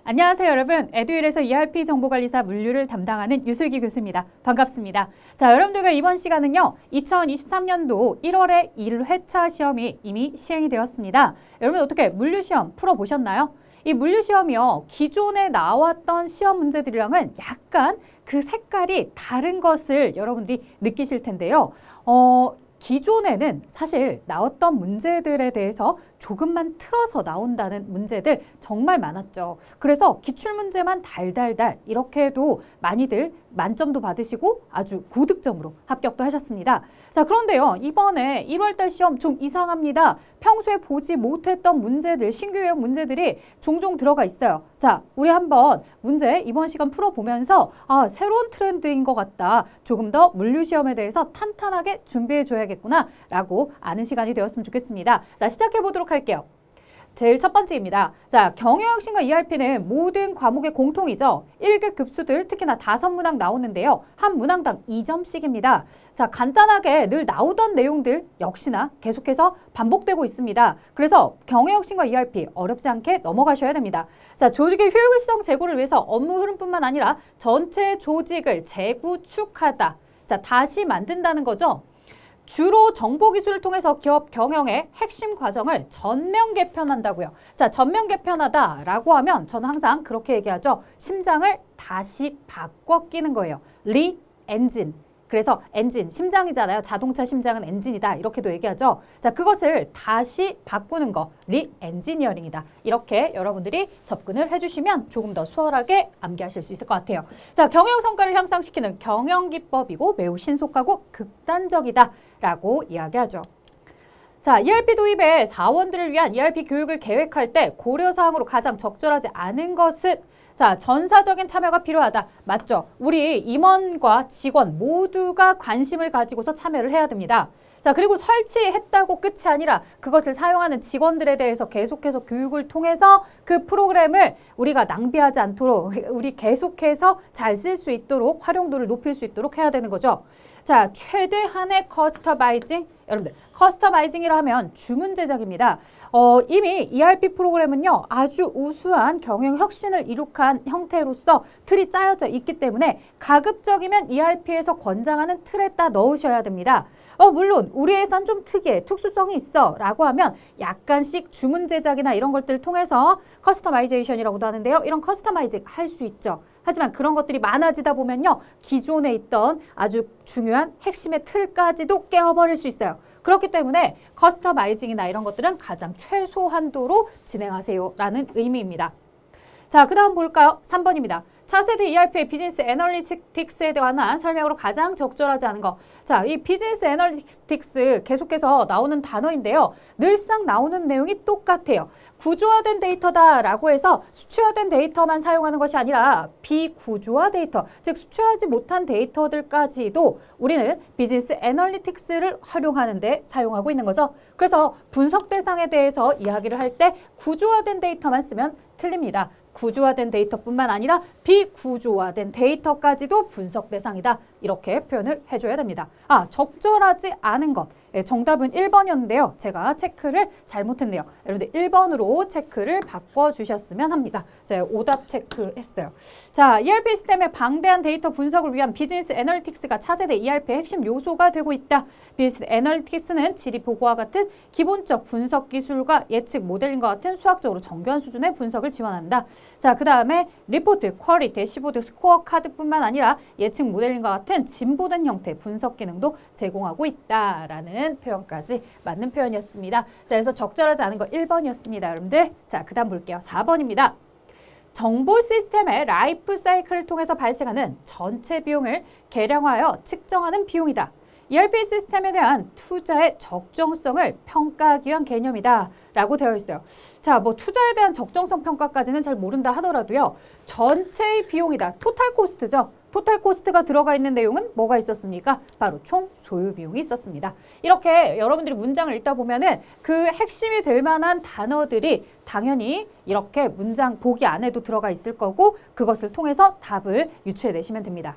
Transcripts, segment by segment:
안녕하세요 여러분. 에듀윌에서 ERP 정보관리사 물류를 담당하는 유슬기 교수입니다. 반갑습니다. 자, 여러분들과 이번 시간은요. 2023년도 1월에 1회차 시험이 이미 시행이 되었습니다. 여러분 어떻게 물류시험 풀어보셨나요? 이 물류시험이요. 기존에 나왔던 시험 문제들이랑은 약간 그 색깔이 다른 것을 여러분들이 느끼실 텐데요. 기존에는 사실 나왔던 문제들에 대해서 조금만 틀어서 나온다는 문제들 정말 많았죠. 그래서 기출문제만 달달달 이렇게 해도 많이들 만점도 받으시고 아주 고득점으로 합격도 하셨습니다. 자, 그런데요. 이번에 1월달 시험 좀 이상합니다. 평소에 보지 못했던 문제들, 신규 유형 문제들이 종종 들어가 있어요. 자, 우리 한번 문제 이번 시간 풀어보면서 새로운 트렌드인 것 같다. 조금 더 물류시험에 대해서 탄탄하게 준비해줘야겠구나 라고 아는 시간이 되었으면 좋겠습니다. 자, 시작해보도록 할게요. 제일 첫 번째입니다. 자, 경영혁신과 ERP는 모든 과목의 공통이죠. 1급 급수들 특히나 5문항 나오는데요. 한 문항당 2점씩입니다. 자, 간단하게 늘 나오던 내용들 역시나 계속해서 반복되고 있습니다. 그래서 경영혁신과 ERP 어렵지 않게 넘어가셔야 됩니다. 자, 조직의 효율성 제고를 위해서 업무 흐름뿐만 아니라 전체 조직을 재구축하다. 자, 다시 만든다는 거죠. 주로 정보기술을 통해서 기업 경영의 핵심 과정을 전면 개편한다고요. 자, 전면 개편하다라고 하면 저는 항상 그렇게 얘기하죠. 심장을 다시 바꿔 끼는 거예요. 리엔진. 그래서 엔진, 심장이잖아요. 자동차 심장은 엔진이다. 이렇게도 얘기하죠. 자, 그것을 다시 바꾸는 거, 리엔지니어링이다. 이렇게 여러분들이 접근을 해주시면 조금 더 수월하게 암기하실 수 있을 것 같아요. 자, 경영 성과를 향상시키는 경영기법이고 매우 신속하고 극단적이다. 라고 이야기하죠. 자, ERP 도입의 사원들을 위한 ERP 교육을 계획할 때 고려사항으로 가장 적절하지 않은 것은 자, 전사적인 참여가 필요하다. 맞죠? 우리 임원과 직원 모두가 관심을 가지고서 참여를 해야 됩니다. 자, 그리고 설치했다고 끝이 아니라 그것을 사용하는 직원들에 대해서 계속해서 교육을 통해서 그 프로그램을 우리가 낭비하지 않도록 우리 계속해서 잘 쓸 수 있도록 활용도를 높일 수 있도록 해야 되는 거죠. 자, 최대한의 커스터마이징. 여러분들, 커스터마이징이라 하면 주문 제작입니다. 이미 ERP 프로그램은요, 아주 우수한 경영 혁신을 이룩한 형태로서 틀이 짜여져 있기 때문에 가급적이면 ERP에서 권장하는 틀에다 넣으셔야 됩니다. 물론 우리 회사는 좀 특이해, 특수성이 있어 라고 하면 약간씩 주문 제작이나 이런 것들을 통해서 커스터마이제이션이라고도 하는데요. 이런 커스터마이징 할 수 있죠. 하지만 그런 것들이 많아지다 보면요. 기존에 있던 아주 중요한 핵심의 틀까지도 깨어버릴 수 있어요. 그렇기 때문에 커스터마이징이나 이런 것들은 가장 최소한도로 진행하세요 라는 의미입니다. 자, 그 다음 볼까요? 3번입니다. 차세대 ERP의 비즈니스 애널리틱스에 관한 설명으로 가장 적절하지 않은 거. 자, 이 비즈니스 애널리틱스 계속해서 나오는 단어인데요. 늘상 나오는 내용이 똑같아요. 구조화된 데이터다라고 해서 수치화된 데이터만 사용하는 것이 아니라 비구조화 데이터, 즉 수치화하지 못한 데이터들까지도 우리는 비즈니스 애널리틱스를 활용하는 데 사용하고 있는 거죠. 그래서 분석 대상에 대해서 이야기를 할 때 구조화된 데이터만 쓰면 틀립니다. 구조화된 데이터뿐만 아니라 비구조화된 데이터까지도 분석 대상이다. 이렇게 표현을 해줘야 됩니다. 적절하지 않은 것. 정답은 1번이었는데요. 제가 체크를 잘못했네요. 여러분들 1번으로 체크를 바꿔주셨으면 합니다. 제가 오답 체크했어요. 자, ERP 시스템의 방대한 데이터 분석을 위한 비즈니스 애널리틱스가 차세대 ERP의 핵심 요소가 되고 있다. 비즈니스 애널리틱스는 지리 보고와 같은 기본적 분석 기술과 예측 모델링과 같은 수학적으로 정교한 수준의 분석을 지원한다. 자, 그 다음에 리포트, 쿼리, 대시보드, 스코어 카드뿐만 아니라 예측 모델링과 같은 진보된 형태의 분석 기능도 제공하고 있다라는 표현까지 맞는 표현이었습니다. 자, 그래서 적절하지 않은 거 1번이었습니다, 여러분들. 자, 그 다음 볼게요. 4번입니다. 정보 시스템의 라이프 사이클을 통해서 발생하는 전체 비용을 계량하여 측정하는 비용이다. ERP 시스템에 대한 투자의 적정성을 평가하기 위한 개념이다 라고 되어 있어요. 자, 뭐 투자에 대한 적정성 평가까지는 잘 모른다 하더라도요. 전체의 비용이다. 토탈 코스트죠. 토탈 코스트가 들어가 있는 내용은 뭐가 있었습니까? 바로 총 소요 비용이 있었습니다. 이렇게 여러분들이 문장을 읽다 보면은 그 핵심이 될 만한 단어들이 당연히 이렇게 문장 보기 안에도 들어가 있을 거고 그것을 통해서 답을 유추해내시면 됩니다.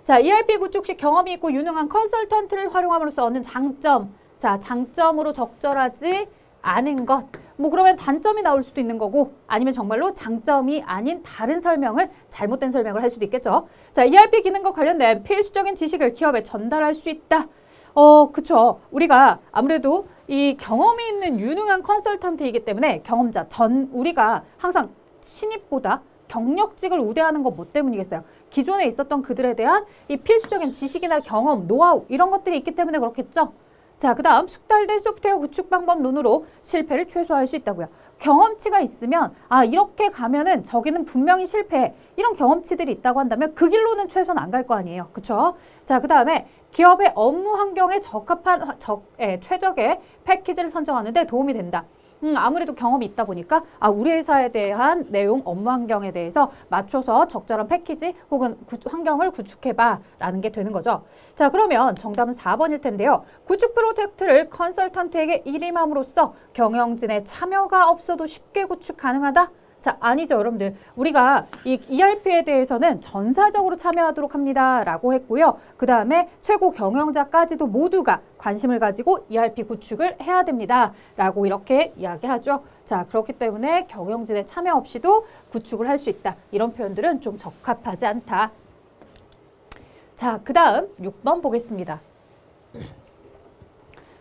자, ERP 구축 시 경험이 있고 유능한 컨설턴트를 활용함으로써 얻는 장점. 자, 장점으로 적절하지 않은 것. 뭐 그러면 단점이 나올 수도 있는 거고 아니면 정말로 장점이 아닌 다른 설명을 잘못된 설명을 할 수도 있겠죠. 자, ERP 기능과 관련된 필수적인 지식을 기업에 전달할 수 있다. 그쵸. 우리가 아무래도 이 경험이 있는 유능한 컨설턴트이기 때문에 경험자, 우리가 항상 신입보다 경력직을 우대하는 거 뭐 때문이겠어요? 기존에 있었던 그들에 대한 이 필수적인 지식이나 경험, 노하우 이런 것들이 있기 때문에 그렇겠죠? 자, 그 다음 숙달된 소프트웨어 구축 방법론으로 실패를 최소화할 수 있다고요. 경험치가 있으면 이렇게 가면은 저기는 분명히 실패해. 이런 경험치들이 있다고 한다면 그 길로는 최소한 안 갈 거 아니에요. 그쵸? 자, 그 다음에 기업의 업무 환경에 적합한 최적의 패키지를 선정하는 데 도움이 된다. 아무래도 경험이 있다 보니까 우리 회사에 대한 내용, 업무 환경에 대해서 맞춰서 적절한 패키지 혹은 환경을 구축해봐 라는 게 되는 거죠. 자, 그러면 정답은 4번일 텐데요. 구축 프로젝트를 컨설턴트에게 일임함으로써 경영진의 참여가 없어도 쉽게 구축 가능하다? 자, 아니죠, 여러분들. 우리가 이 ERP에 대해서는 전사적으로 참여하도록 합니다 라고 했고요. 그 다음에 최고 경영자까지도 모두가 관심을 가지고 ERP 구축을 해야 됩니다 라고 이렇게 이야기하죠. 자, 그렇기 때문에 경영진의 참여 없이도 구축을 할 수 있다. 이런 표현들은 좀 적합하지 않다. 자, 그 다음 6번 보겠습니다.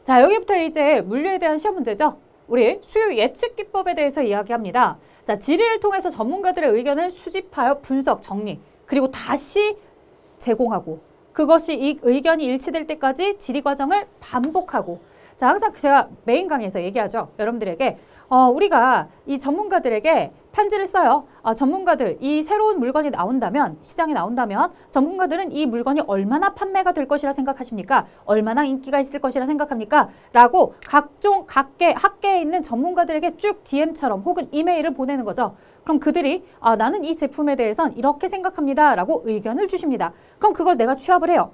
자, 여기부터 이제 물류에 대한 시험 문제죠. 우리 수요 예측 기법에 대해서 이야기합니다. 자, 질의를 통해서 전문가들의 의견을 수집하여 분석, 정리, 그리고 다시 제공하고 그것이 이 의견이 일치될 때까지 질의 과정을 반복하고 자, 항상 제가 메인 강의에서 얘기하죠. 여러분들에게 우리가 이 전문가들에게 편지를 써요. 전문가들, 이 새로운 물건이 나온다면, 시장에 나온다면 전문가들은 이 물건이 얼마나 판매가 될 것이라 생각하십니까? 얼마나 인기가 있을 것이라 생각합니까? 라고 각종 학계에 있는 전문가들에게 쭉 DM처럼 혹은 이메일을 보내는 거죠. 그럼 그들이 나는 이 제품에 대해선 이렇게 생각합니다 라고 의견을 주십니다. 그럼 그걸 내가 취합을 해요.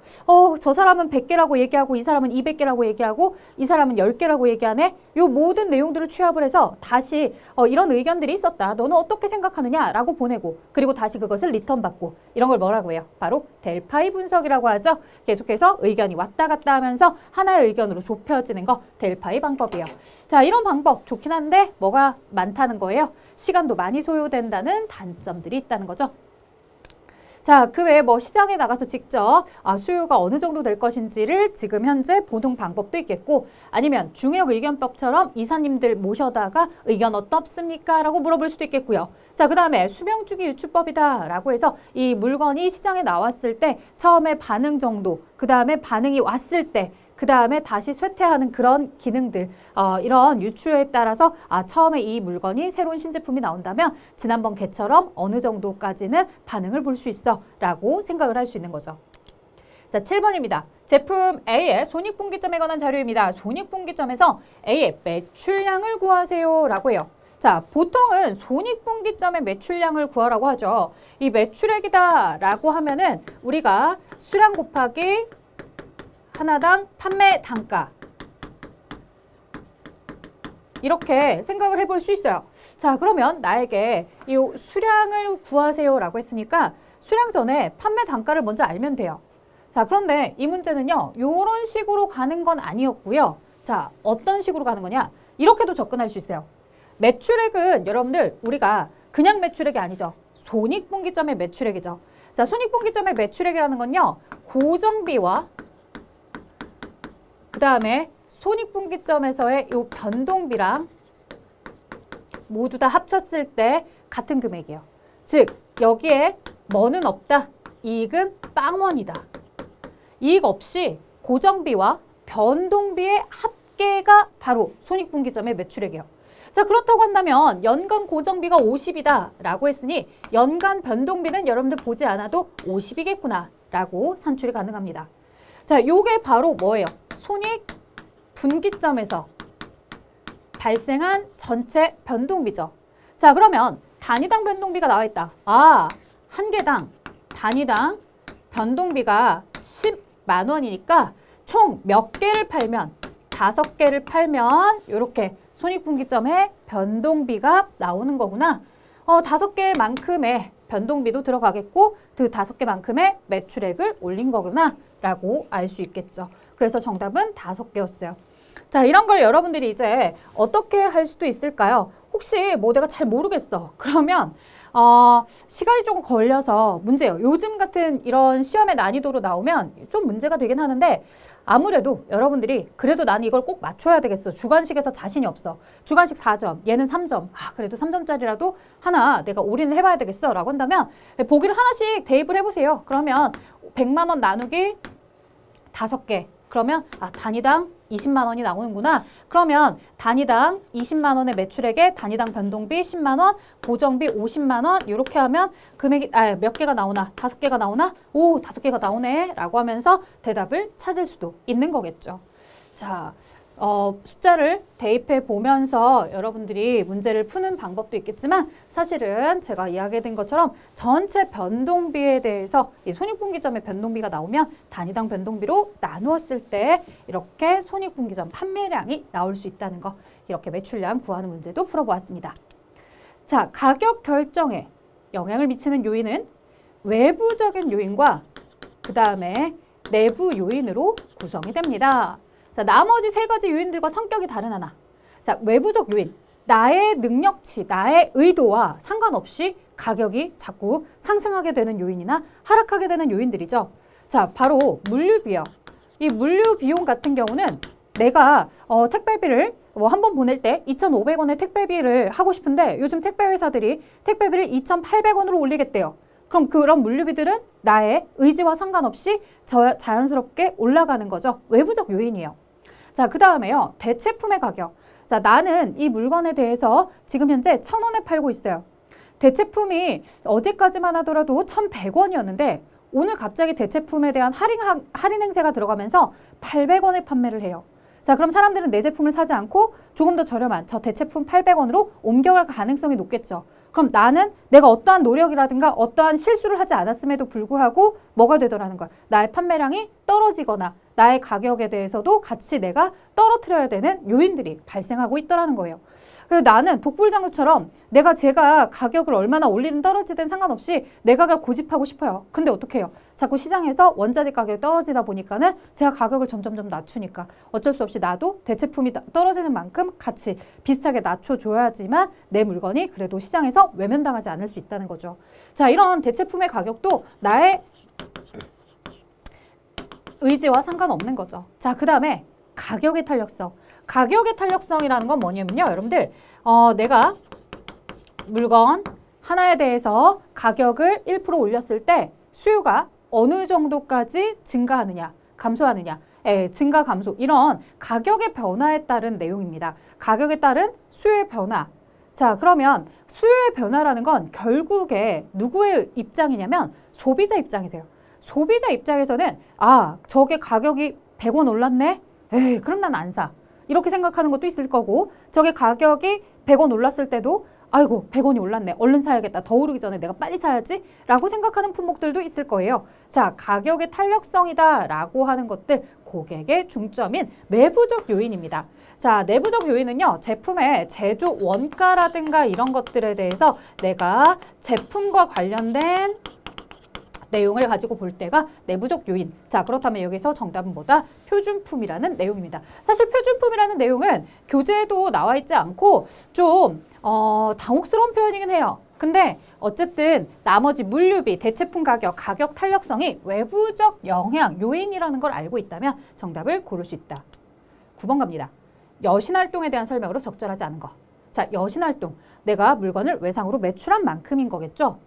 저 사람은 100개라고 얘기하고 이 사람은 200개라고 얘기하고 이 사람은 10개라고 얘기하네. 요 모든 내용들을 취합을 해서 다시 이런 의견들이 있었다. 너는 어떻게 생각하느냐 라고 보내고 그리고 다시 그것을 리턴받고 이런 걸 뭐라고 해요? 바로 델파이 분석이라고 하죠. 계속해서 의견이 왔다 갔다 하면서 하나의 의견으로 좁혀지는 거 델파이 방법이에요. 자, 이런 방법 좋긴 한데 뭐가 많다는 거예요. 시간도 많이 소요된다는 단점들이 있다는 거죠. 자, 그 외에 뭐 시장에 나가서 직접 수요가 어느 정도 될 것인지를 지금 현재 보는 방법도 있겠고 아니면 중요한 의견법처럼 이사님들 모셔다가 의견 어떻습니까? 라고 물어볼 수도 있겠고요. 자, 그 다음에 수명주기 유추법이다 라고 해서 이 물건이 시장에 나왔을 때 처음에 반응 정도, 그 다음에 반응이 왔을 때 그 다음에 다시 쇠퇴하는 그런 기능들 이런 유추에 따라서 처음에 이 물건이 새로운 신제품이 나온다면 지난번 개처럼 어느 정도까지는 반응을 볼 수 있어 라고 생각을 할 수 있는 거죠. 자, 7번입니다. 제품 A의 손익분기점에 관한 자료입니다. 손익분기점에서 A의 매출량을 구하세요 라고 해요. 자, 보통은 손익분기점의 매출량을 구하라고 하죠. 이 매출액이다 라고 하면은 우리가 수량 곱하기 하나당 판매 단가 이렇게 생각을 해볼 수 있어요. 자, 그러면 나에게 이 수량을 구하세요 라고 했으니까 수량 전에 판매 단가를 먼저 알면 돼요. 자, 그런데 이 문제는요. 이런 식으로 가는 건 아니었고요. 자, 어떤 식으로 가는 거냐? 이렇게도 접근할 수 있어요. 매출액은 여러분들 우리가 그냥 매출액이 아니죠. 손익분기점의 매출액이죠. 자, 손익분기점의 매출액이라는 건요. 고정비와 그 다음에 손익분기점에서의 이 변동비랑 모두 다 합쳤을 때 같은 금액이에요. 즉 여기에 뭐는 없다. 이익은 빵원이다. 이익 없이 고정비와 변동비의 합계가 바로 손익분기점의 매출액이에요. 자, 그렇다고 한다면 연간 고정비가 50이다 라고 했으니 연간 변동비는 여러분들 보지 않아도 50이겠구나 라고 산출이 가능합니다. 자, 요게 바로 뭐예요? 손익분기점에서 발생한 전체 변동비죠. 자, 그러면 단위당 변동비가 나와 있다. 한 개당 단위당 변동비가 10만 원이니까 총 몇 개를 팔면 5개를 팔면 이렇게 손익분기점에 변동비가 나오는 거구나. 5개만큼의 변동비도 들어가겠고 그 5개만큼의 매출액을 올린 거구나 라고 알 수 있겠죠. 그래서 정답은 5개였어요. 자, 이런 걸 여러분들이 이제 어떻게 할 수도 있을까요? 혹시 뭐 내가 잘 모르겠어. 그러면 시간이 조금 걸려서 문제예요. 요즘 같은 이런 시험의 난이도로 나오면 좀 문제가 되긴 하는데 아무래도 여러분들이 그래도 난 이걸 꼭 맞춰야 되겠어. 주관식에서 자신이 없어. 주관식 4점, 얘는 3점. 그래도 3점짜리라도 하나 내가 올인을 해봐야 되겠어 라고 한다면 보기를 하나씩 대입을 해보세요. 그러면 100만 원 나누기 5개. 그러면 단위당 20만 원이 나오는구나. 그러면 단위당 20만 원의 매출액에 단위당 변동비 10만 원, 보정비 50만 원 이렇게 하면 금액이 몇 개가 나오나? 5개가 나오나? 오, 5개가 나오네 라고 하면서 대답을 찾을 수도 있는 거겠죠. 자, 숫자를 대입해 보면서 여러분들이 문제를 푸는 방법도 있겠지만 사실은 제가 이야기해드린 것처럼 전체 변동비에 대해서 이 손익분기점의 변동비가 나오면 단위당 변동비로 나누었을 때 이렇게 손익분기점 판매량이 나올 수 있다는 거, 이렇게 매출량 구하는 문제도 풀어보았습니다. 자, 가격 결정에 영향을 미치는 요인은 외부적인 요인과 그 다음에 내부 요인으로 구성이 됩니다. 자, 나머지 세 가지 요인들과 성격이 다른 하나. 자, 외부적 요인. 나의 능력치, 나의 의도와 상관없이 가격이 자꾸 상승하게 되는 요인이나 하락하게 되는 요인들이죠. 자, 바로 물류비요. 이 물류비용 같은 경우는 내가 택배비를 한 번 보낼 때 2,500원의 택배비를 하고 싶은데 요즘 택배회사들이 택배비를 2,800원으로 올리겠대요. 그럼 그런 물류비들은 나의 의지와 상관없이 자연스럽게 올라가는 거죠. 외부적 요인이에요. 자, 그 다음에요. 대체품의 가격. 자, 나는 이 물건에 대해서 지금 현재 1,000원에 팔고 있어요. 대체품이 어제까지만 하더라도 1,100원이었는데 오늘 갑자기 대체품에 대한 할인 행세가 들어가면서 800원에 판매를 해요. 자, 그럼 사람들은 내 제품을 사지 않고 조금 더 저렴한 저 대체품 800원으로 옮겨갈 가능성이 높겠죠. 그럼 나는 내가 어떠한 노력이라든가 어떠한 실수를 하지 않았음에도 불구하고 뭐가 되더라는 거야. 나의 판매량이 떨어지거나 나의 가격에 대해서도 같이 내가 떨어뜨려야 되는 요인들이 발생하고 있더라는 거예요. 그래서 나는 독불장군처럼 제가 가격을 얼마나 올리든 떨어지든 상관없이 내 가격 고집하고 싶어요. 근데 어떻게 해요? 자꾸 시장에서 원자재 가격이 떨어지다 보니까는 제가 가격을 점점 낮추니까 어쩔 수 없이 나도 대체품이 떨어지는 만큼 같이 비슷하게 낮춰줘야지만 내 물건이 그래도 시장에서 외면당하지 않을 수 있다는 거죠. 자, 이런 대체품의 가격도 나의 의지와 상관없는 거죠. 자, 그 다음에 가격의 탄력성. 가격의 탄력성이라는 건 뭐냐면요. 여러분들, 내가 물건 하나에 대해서 가격을 1% 올렸을 때 수요가 어느 정도까지 증가하느냐, 감소하느냐, 증가, 감소 이런 가격의 변화에 따른 내용입니다. 가격에 따른 수요의 변화. 자, 그러면 수요의 변화라는 건 결국에 누구의 입장이냐면 소비자 입장이세요. 소비자 입장에서는 저게 가격이 100원 올랐네? 그럼 난 안 사. 이렇게 생각하는 것도 있을 거고 저게 가격이 100원 올랐을 때도 아이고 100원이 올랐네. 얼른 사야겠다. 더 오르기 전에 내가 빨리 사야지 라고 생각하는 품목들도 있을 거예요. 자, 가격의 탄력성이다 라고 하는 것들 고객의 중점인 외부적 요인입니다. 자, 내부적 요인은요. 제품의 제조 원가라든가 이런 것들에 대해서 내가 제품과 관련된 내용을 가지고 볼 때가 내부적 요인. 자, 그렇다면 여기서 정답은 뭐다? 표준품이라는 내용입니다. 사실 표준품이라는 내용은 교재에도 나와 있지 않고 좀 당혹스러운 표현이긴 해요. 근데 어쨌든 나머지 물류비, 대체품 가격, 가격 탄력성이 외부적 영향, 요인이라는 걸 알고 있다면 정답을 고를 수 있다. 9번 갑니다. 여신활동에 대한 설명으로 적절하지 않은 거. 자, 여신활동. 내가 물건을 외상으로 매출한 만큼인 거겠죠?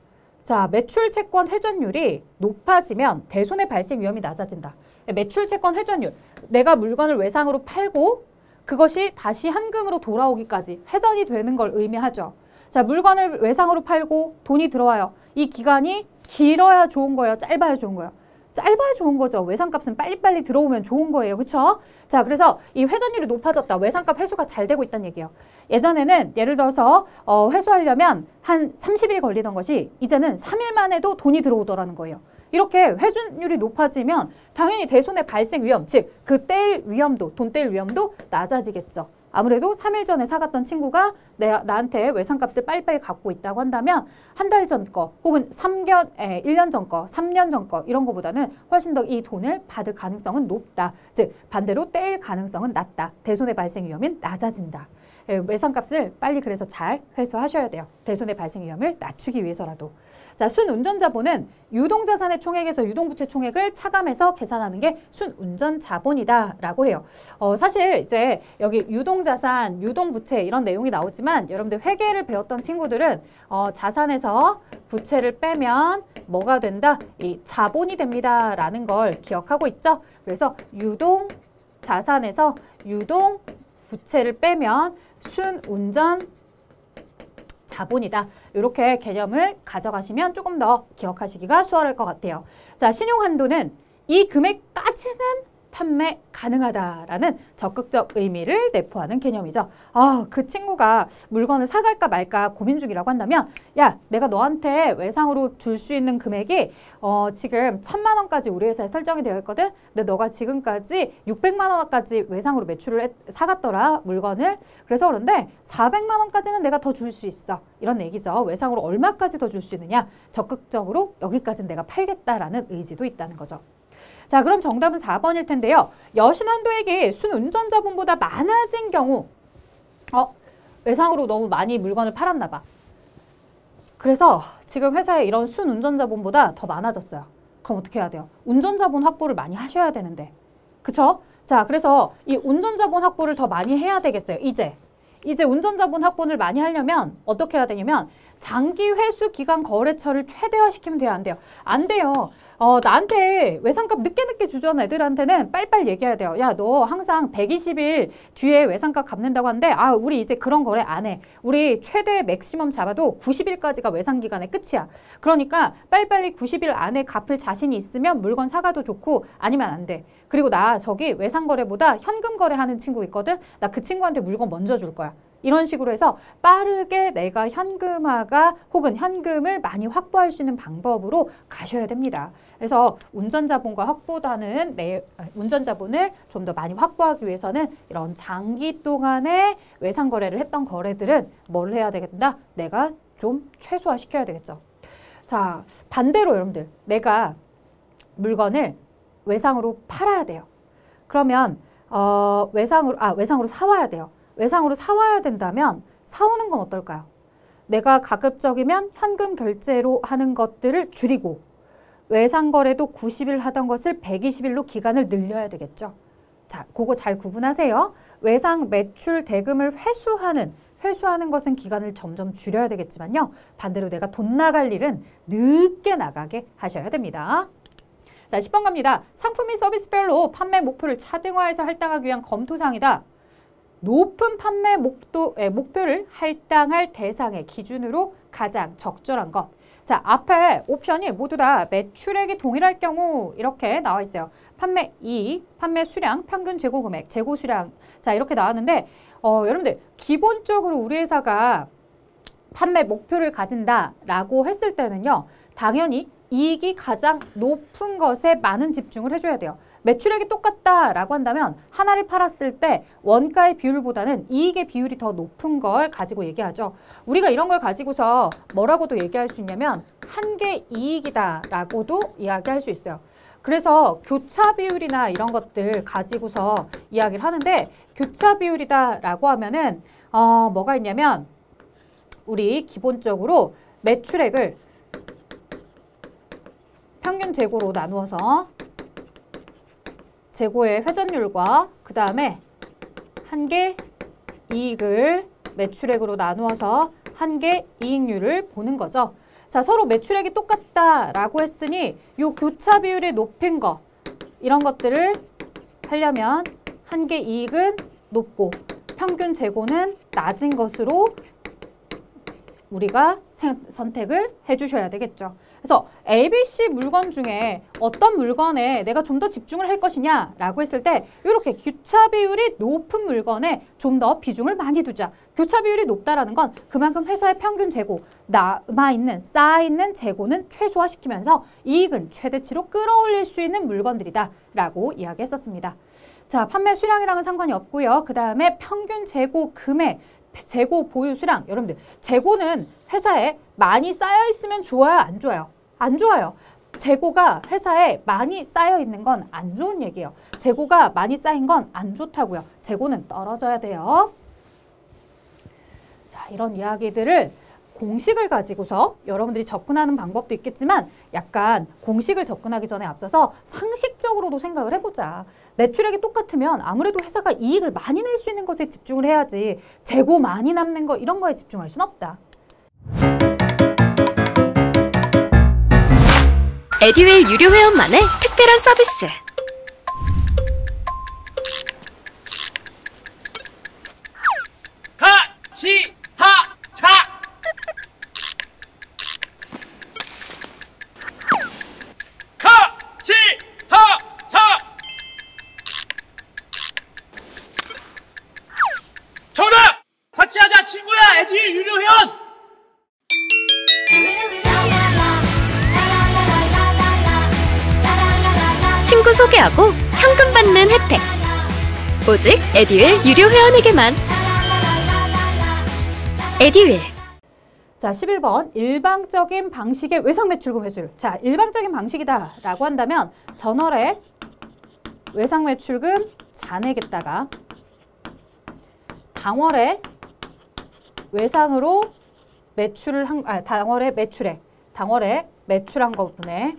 자, 매출 채권 회전율이 높아지면 대손해 발생 위험이 낮아진다. 매출 채권 회전율. 내가 물건을 외상으로 팔고 그것이 다시 현금으로 돌아오기까지 회전이 되는 걸 의미하죠. 자, 물건을 외상으로 팔고 돈이 들어와요. 이 기간이 길어야 좋은 거예요? 짧아야 좋은 거예요? 짧아야 좋은 거죠. 외상값은 빨리빨리 들어오면 좋은 거예요. 그렇죠? 자, 그래서 이 회전율이 높아졌다. 외상값 회수가 잘 되고 있다는 얘기예요. 예전에는 예를 들어서 회수하려면 한 30일 걸리던 것이 이제는 3일 만에도 돈이 들어오더라는 거예요. 이렇게 회전율이 높아지면 당연히 대손해 발생 위험, 즉 그 떼일 위험도, 돈 떼일 위험도 낮아지겠죠. 아무래도 3일 전에 사갔던 친구가 나한테 외상값을 빨리빨리 갚고 있다고 한다면 한 달 전 거 혹은 1년 전 거, 3년 전 거 이런 거보다는 훨씬 더 이 돈을 받을 가능성은 높다. 즉 반대로 떼일 가능성은 낮다. 대손해 발생 위험은 낮아진다. 외상값을 빨리 그래서 잘 회수하셔야 돼요. 대손해 발생 위험을 낮추기 위해서라도. 자, 순운전자본은 유동자산의 총액에서 유동부채 총액을 차감해서 계산하는 게 순운전자본이다라고 해요. 사실 이제 여기 유동자산, 유동부채 이런 내용이 나오지만 여러분들 회계를 배웠던 친구들은 자산에서 부채를 빼면 뭐가 된다? 이 자본이 됩니다라는 걸 기억하고 있죠? 그래서 유동자산에서 유동부채를 빼면 순운전 자본이다. 이렇게 개념을 가져가시면 조금 더 기억하시기가 수월할 것 같아요. 자, 신용한도는 이 금액까지는 판매 가능하다라는 적극적 의미를 내포하는 개념이죠. 그 친구가 물건을 사갈까 말까 고민 중이라고 한다면 야, 내가 너한테 외상으로 줄 수 있는 금액이 지금 1,000만 원까지 우리 회사에 설정이 되어 있거든. 근데 너가 지금까지 600만 원까지 외상으로 매출을 사갔더라, 물건을. 그래서 그런데 400만 원까지는 내가 더 줄 수 있어. 이런 얘기죠. 외상으로 얼마까지 더 줄 수 있느냐. 적극적으로 여기까지는 내가 팔겠다라는 의지도 있다는 거죠. 자, 그럼 정답은 4번일 텐데요. 여신한도액이 순운전자본보다 많아진 경우 외상으로 너무 많이 물건을 팔았나 봐. 그래서 지금 회사에 이런 순운전자본보다 더 많아졌어요. 그럼 어떻게 해야 돼요? 운전자본 확보를 많이 하셔야 되는데. 그쵸? 자, 그래서 이 운전자본 확보를 더 많이 해야 되겠어요. 이제 운전자본 확보를 많이 하려면 어떻게 해야 되냐면 장기 회수 기간 거래처를 최대화시키면 돼요? 안 돼요? 안 돼요. 나한테 외상값 늦게 주던 애들한테는 빨리빨리 얘기해야 돼요. 야, 너 항상 120일 뒤에 외상값 갚는다고 하는데 우리 이제 그런 거래 안 해. 우리 최대 맥시멈 잡아도 90일까지가 외상기간의 끝이야. 그러니까 빨리빨리 90일 안에 갚을 자신이 있으면 물건 사가도 좋고 아니면 안 돼. 그리고 나 저기 외상거래보다 현금 거래하는 친구 있거든. 나 그 친구한테 물건 먼저 줄 거야. 이런 식으로 해서 빠르게 내가 현금화가 혹은 현금을 많이 확보할 수 있는 방법으로 가셔야 됩니다. 그래서 운전자본과 확보다는 운전자본을 좀 더 많이 확보하기 위해서는 이런 장기 동안에 외상 거래를 했던 거래들은 뭘 해야 되겠다? 내가 좀 최소화시켜야 되겠죠. 자, 반대로 여러분들 내가 물건을 외상으로 팔아야 돼요. 그러면 외상으로 사와야 돼요. 외상으로 사와야 된다면 사오는 건 어떨까요? 내가 가급적이면 현금 결제로 하는 것들을 줄이고 외상 거래도 90일 하던 것을 120일로 기간을 늘려야 되겠죠. 자, 그거 잘 구분하세요. 외상 매출 대금을 회수하는 것은 기간을 점점 줄여야 되겠지만요. 반대로 내가 돈 나갈 일은 늦게 나가게 하셔야 됩니다. 자, 10번 갑니다. 상품 및 서비스별로 판매 목표를 차등화해서 할당하기 위한 검토사항이다. 높은 판매 목표를 할당할 대상의 기준으로 가장 적절한 것. 자, 앞에 옵션이 모두 다 매출액이 동일할 경우 이렇게 나와 있어요. 판매 이익, 판매 수량, 평균 재고 금액, 재고 수량. 자, 이렇게 나왔는데 여러분들 기본적으로 우리 회사가 판매 목표를 가진다라고 했을 때는요. 당연히 이익이 가장 높은 것에 많은 집중을 해줘야 돼요. 매출액이 똑같다라고 한다면 하나를 팔았을 때 원가의 비율보다는 이익의 비율이 더 높은 걸 가지고 얘기하죠. 우리가 이런 걸 가지고서 뭐라고도 얘기할 수 있냐면 한계 이익이다라고도 이야기할 수 있어요. 그래서 교차 비율이나 이런 것들 가지고서 이야기를 하는데 교차 비율이다라고 하면은 뭐가 있냐면 우리 기본적으로 매출액을 평균 재고로 나누어서 재고의 회전율과 그 다음에 한계 이익을 매출액으로 나누어서 한계 이익률을 보는 거죠. 자, 서로 매출액이 똑같다라고 했으니 이 교차 비율이 높은 거 이런 것들을 하려면 한계 이익은 높고 평균 재고는 낮은 것으로 우리가 선택을 해주셔야 되겠죠. 그래서 ABC 물건 중에 어떤 물건에 내가 좀 더 집중을 할 것이냐 라고 했을 때 이렇게 교차 비율이 높은 물건에 좀 더 비중을 많이 두자. 교차 비율이 높다라는 건 그만큼 회사의 평균 재고, 쌓여있는 재고는 최소화시키면서 이익은 최대치로 끌어올릴 수 있는 물건들이다 라고 이야기했었습니다. 자, 판매 수량이랑은 상관이 없고요. 그 다음에 평균 재고 금액, 재고 보유 수량. 여러분들, 재고는 회사에 많이 쌓여 있으면 좋아요, 안 좋아요? 안 좋아요. 재고가 회사에 많이 쌓여 있는 건 안 좋은 얘기예요. 재고가 많이 쌓인 건 안 좋다고요. 재고는 떨어져야 돼요. 자, 이런 이야기들을 공식을 가지고서 여러분들이 접근하는 방법도 있겠지만 약간 공식을 접근하기 전에 앞서서 상식적으로도 생각을 해보자. 매출액이 똑같으면 아무래도 회사가 이익을 많이 낼 수 있는 것에 집중을 해야지 재고 많이 남는 거 이런 거에 집중할 순 없다. 에듀윌 유료 회원만의 특별한 서비스. 하치하차 하치하차 정답! 같이 하자 친구야 에듀윌 유료 회원! 친구 소개하고 현금 받는 혜택. 오직 에듀윌 유료 회원에게만. 에듀윌. 자, 11번 일방적인 방식의 외상 매출금 회수율. 자, 일방적인 방식이다 라고 한다면 전월에 외상 매출금 잔액에다가 당월에 외상으로 매출을 한, 당월에 매출액, 당월에 매출한 것분에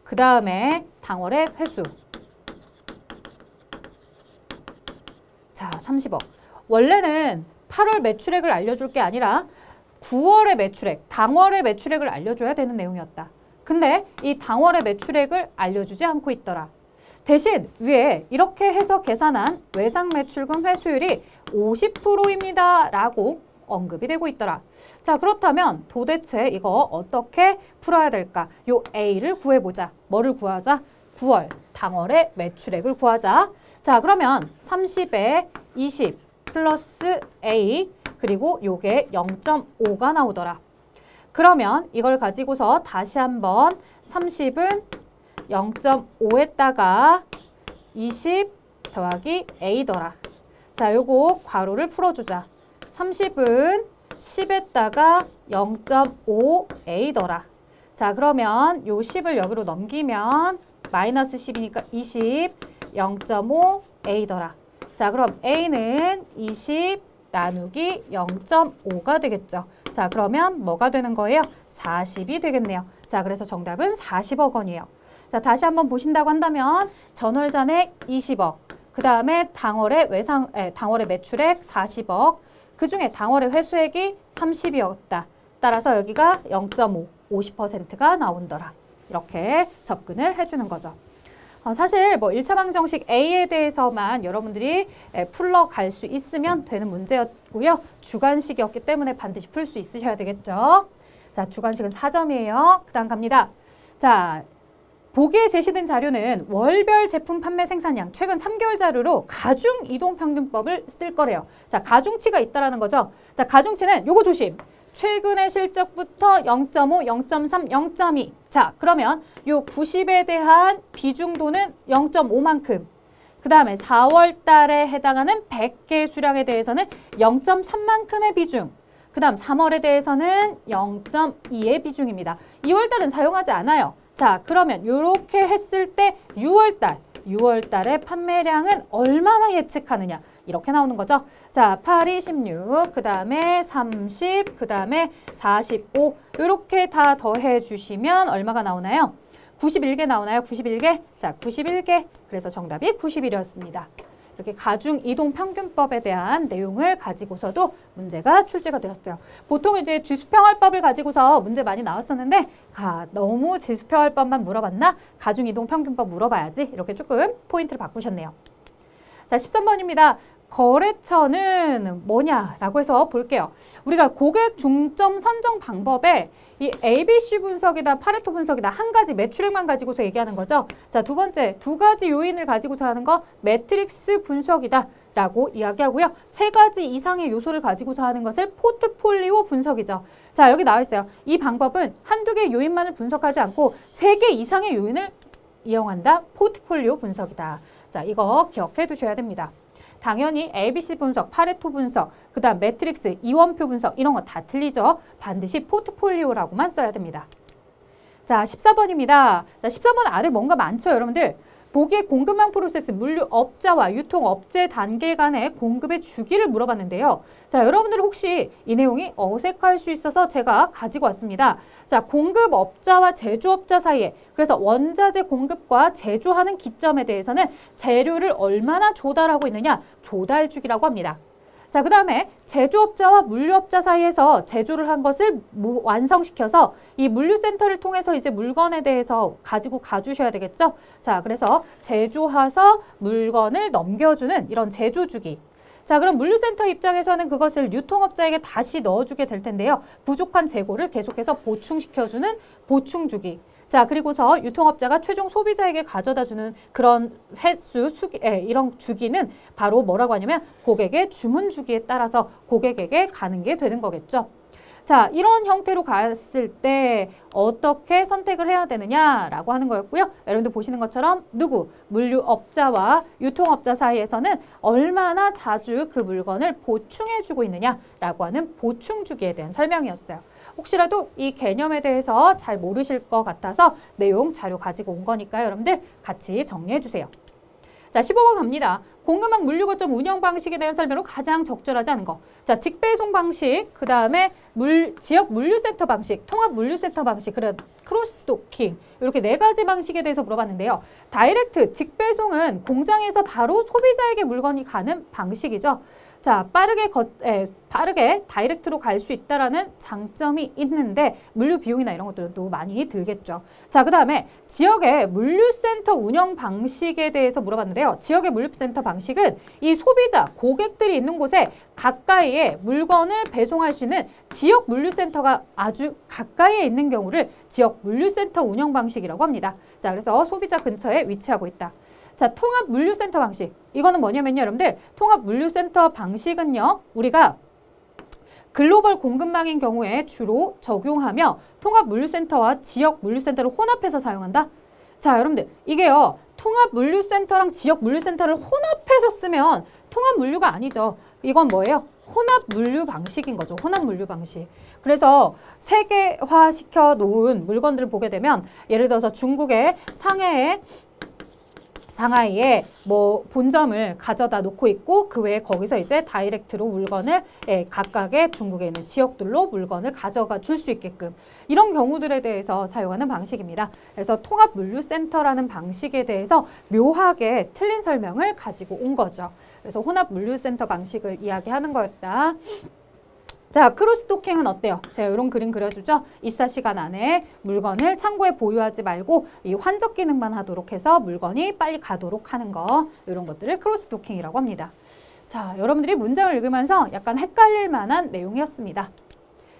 그 다음에 당월에 회수. 자, 30억. 원래는 8월 매출액을 알려줄 게 아니라 9월의 매출액, 당월의 매출액을 알려줘야 되는 내용이었다. 근데 이 당월의 매출액을 알려주지 않고 있더라. 대신 위에 이렇게 해서 계산한 외상 매출금 회수율이 50%입니다 라고 언급이 되고 있더라. 자, 그렇다면 도대체 이거 어떻게 풀어야 될까? 요 A를 구해보자. 뭐를 구하자? 9월 당월의 매출액을 구하자. 자, 그러면 30에 20 플러스 A 그리고 요게 0.5가 나오더라. 그러면 이걸 가지고서 다시 한번 30은 0.5에다가 20 더하기 A더라. 자, 요거 괄호를 풀어주자. 30은 10에다가 0.5A더라. 자, 그러면 요 10을 여기로 넘기면 마이너스 10이니까 20, 0.5A더라. 자, 그럼 A는 20 나누기 0.5가 되겠죠. 자, 그러면 뭐가 되는 거예요? 40이 되겠네요. 자, 그래서 정답은 40억 원이에요. 자, 다시 한번 보신다고 한다면 전월 잔액 20억, 그 다음에 당월의 당월의 매출액 40억, 그 중에 당월의 회수액이 30이었다. 따라서 여기가 0.5, 50%가 나온더라. 이렇게 접근을 해주는 거죠. 사실 뭐 1차 방정식 A에 대해서만 여러분들이 풀러갈 수 있으면 되는 문제였고요. 주관식이었기 때문에 반드시 풀 수 있으셔야 되겠죠. 자, 주관식은 4점이에요. 그 다음 갑니다. 자, 보기에 제시된 자료는 월별 제품 판매 생산량 최근 3개월 자료로 가중 이동평균법을 쓸 거래요. 자, 가중치가 있다라는 거죠. 자, 가중치는 요거 조심. 최근의 실적부터 0.5, 0.3, 0.2. 자, 그러면 요 90에 대한 비중도는 0.5만큼. 그 다음에 4월 달에 해당하는 100개 수량에 대해서는 0.3만큼의 비중. 그 다음 3월에 대해서는 0.2의 비중입니다. 2월 달은 사용하지 않아요. 자, 그러면 이렇게 했을 때 6월 달의 판매량은 얼마나 예측하느냐. 이렇게 나오는 거죠. 자, 8, 26, 그 다음에 30, 그 다음에 45 이렇게 다 더해 주시면 얼마가 나오나요? 91개 나오나요? 91개? 자, 91개. 그래서 정답이 91이었습니다. 이렇게 가중 이동 평균법에 대한 내용을 가지고서도 문제가 출제가 되었어요. 보통 이제 지수평활법을 가지고서 문제 많이 나왔었는데 너무 지수평활법만 물어봤나? 가중 이동 평균법 물어봐야지. 이렇게 조금 포인트를 바꾸셨네요. 자, 13번입니다. 거래처는 뭐냐라고 해서 볼게요. 우리가 고객 중점 선정 방법에 이 ABC 분석이다, 파레토 분석이다 한 가지 매출액만 가지고서 얘기하는 거죠. 자, 두 번째, 두 가지 요인을 가지고서 하는 거 매트릭스 분석이다 라고 이야기하고요. 세 가지 이상의 요소를 가지고서 하는 것을 포트폴리오 분석이죠. 자, 여기 나와 있어요. 이 방법은 한두 개 요인만을 분석하지 않고 세 개 이상의 요인을 이용한다. 포트폴리오 분석이다. 자, 이거 기억해 두셔야 됩니다. 당연히 ABC 분석, 파레토 분석, 그 다음 매트릭스, 이원표 분석 이런 거 다 틀리죠. 반드시 포트폴리오라고만 써야 됩니다. 자, 14번입니다. 자, 14번 아래 뭔가 많죠, 여러분들? 보기에 공급망 프로세스, 물류업자와 유통업체 단계 간의 공급의 주기를 물어봤는데요. 자, 여러분들 혹시 이 내용이 어색할 수 있어서 제가 가지고 왔습니다. 자, 공급업자와 제조업자 사이에, 그래서 원자재 공급과 제조하는 기점에 대해서는 재료를 얼마나 조달하고 있느냐, 조달 주기라고 합니다. 자, 그 다음에 제조업자와 물류업자 사이에서 제조를 한 것을 완성시켜서 이 물류센터를 통해서 이제 물건에 대해서 가지고 가주셔야 되겠죠. 자, 그래서 제조해서 물건을 넘겨주는 이런 제조주기. 자, 그럼 물류센터 입장에서는 그것을 유통업자에게 다시 넣어주게 될 텐데요. 부족한 재고를 계속해서 보충시켜주는 보충주기. 자, 그리고서 유통업자가 최종 소비자에게 가져다주는 그런 횟수, 이런 주기는 바로 뭐라고 하냐면 고객의 주문 주기에 따라서 고객에게 가는 게 되는 거겠죠. 자, 이런 형태로 갔을 때 어떻게 선택을 해야 되느냐라고 하는 거였고요. 여러분들 보시는 것처럼 물류업자와 유통업자 사이에서는 얼마나 자주 그 물건을 보충해주고 있느냐라고 하는 보충주기에 대한 설명이었어요. 혹시라도 이 개념에 대해서 잘 모르실 것 같아서 내용 자료 가지고 온 거니까요. 여러분들 같이 정리해 주세요. 자, 15번 갑니다. 공급망 물류 거점 운영 방식에 대한 설명으로 가장 적절하지 않은 거. 자, 직배송 방식, 그 다음에 지역 물류센터 방식, 통합 물류센터 방식, 그리고 크로스도킹 이렇게 4가지 방식에 대해서 물어봤는데요. 다이렉트, 직배송은 공장에서 바로 소비자에게 물건이 가는 방식이죠. 자, 빠르게 다이렉트로 갈 수 있다라는 장점이 있는데 물류 비용이나 이런 것들도 많이 들겠죠. 자, 그 다음에 지역의 물류센터 운영 방식에 대해서 물어봤는데요. 지역의 물류센터 방식은 이 소비자, 고객들이 있는 곳에 가까이에 물건을 배송할 수 있는 지역 물류센터가 아주 가까이에 있는 경우를 지역 물류센터 운영 방식이라고 합니다. 자, 그래서 소비자 근처에 위치하고 있다. 자, 통합 물류센터 방식. 이거는 뭐냐면요, 여러분들. 통합 물류센터 방식은요, 우리가 글로벌 공급망인 경우에 주로 적용하며 통합 물류센터와 지역 물류센터를 혼합해서 사용한다. 자, 여러분들. 이게요, 통합 물류센터랑 지역 물류센터를 혼합해서 쓰면 통합 물류가 아니죠. 이건 뭐예요? 혼합 물류 방식인 거죠. 혼합 물류 방식. 그래서 세계화 시켜 놓은 물건들을 보게 되면 예를 들어서 중국의 상하이에 뭐 본점을 가져다 놓고 있고 그 외에 거기서 이제 다이렉트로 물건을 각각의 중국에 있는 지역들로 물건을 가져가 줄 수 있게끔 이런 경우들에 대해서 사용하는 방식입니다. 그래서 통합 물류센터라는 방식에 대해서 묘하게 틀린 설명을 가지고 온 거죠. 그래서 혼합 물류센터 방식을 이야기하는 거였다. 자, 크로스도킹은 어때요? 제가 이런 그림 그려주죠? 24시간 안에 물건을 창고에 보유하지 말고 이 환적 기능만 하도록 해서 물건이 빨리 가도록 하는 거 이런 것들을 크로스도킹이라고 합니다. 자, 여러분들이 문장을 읽으면서 약간 헷갈릴 만한 내용이었습니다.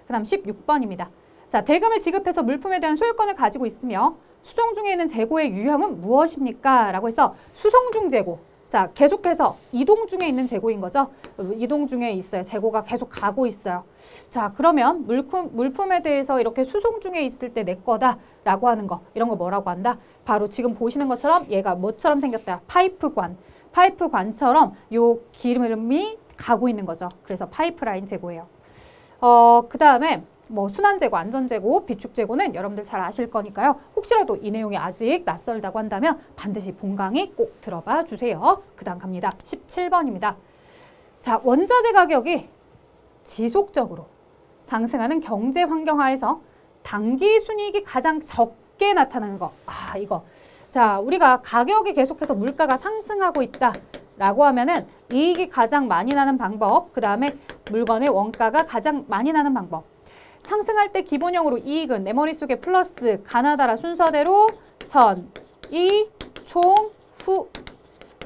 그 다음 16번입니다. 자, 대금을 지급해서 물품에 대한 소유권을 가지고 있으며 수송 중에 있는 재고의 유형은 무엇입니까? 라고 해서 수송 중 재고. 자, 계속해서 이동 중에 있는 재고인 거죠. 이동 중에 있어요. 재고가 계속 가고 있어요. 자, 그러면 물품에 대해서 이렇게 수송 중에 있을 때 내 거다라고 하는 거. 이런 거 뭐라고 한다? 바로 지금 보시는 것처럼 얘가 뭐처럼 생겼다? 파이프관. 파이프관처럼 요 기름이 가고 있는 거죠. 그래서 파이프라인 재고예요. 그 다음에 뭐 순환재고, 안전재고, 비축재고는 여러분들 잘 아실 거니까요. 혹시라도 이 내용이 아직 낯설다고 한다면 반드시 본 강의 꼭 들어봐 주세요. 그 다음 갑니다. 17번입니다. 자, 원자재 가격이 지속적으로 상승하는 경제 환경 하에서 단기 순이익이 가장 적게 나타나는 거. 아, 이거. 자, 우리가 가격이 계속해서 물가가 상승하고 있다라고 하면은 이익이 가장 많이 나는 방법, 그 다음에 물건의 원가가 가장 많이 나는 방법. 상승할 때 기본형으로 이익은 내 머릿속에 플러스 가나다라 순서대로 선, 이, 총, 후.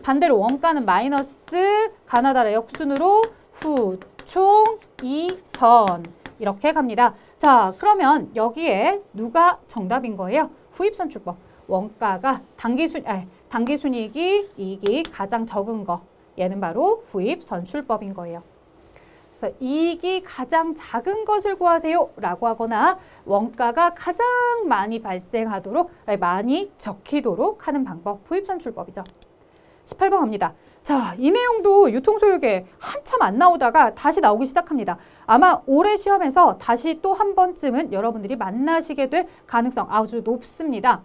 반대로 원가는 마이너스 가나다라 역순으로 후, 총, 이, 선. 이렇게 갑니다. 자, 그러면 여기에 누가 정답인 거예요? 후입선출법. 원가가 단기순이익이 이익이 가장 적은 거. 얘는 바로 후입선출법인 거예요. 그래서 이익이 가장 작은 것을 구하세요 라고 하거나 원가가 가장 많이 발생하도록, 많이 적히도록 하는 방법, 부입선출법이죠. 18번 갑니다. 자, 이 내용도 유통소유계 한참 안 나오다가 다시 나오기 시작합니다. 아마 올해 시험에서 다시 또 한 번쯤은 여러분들이 만나시게 될 가능성 아주 높습니다.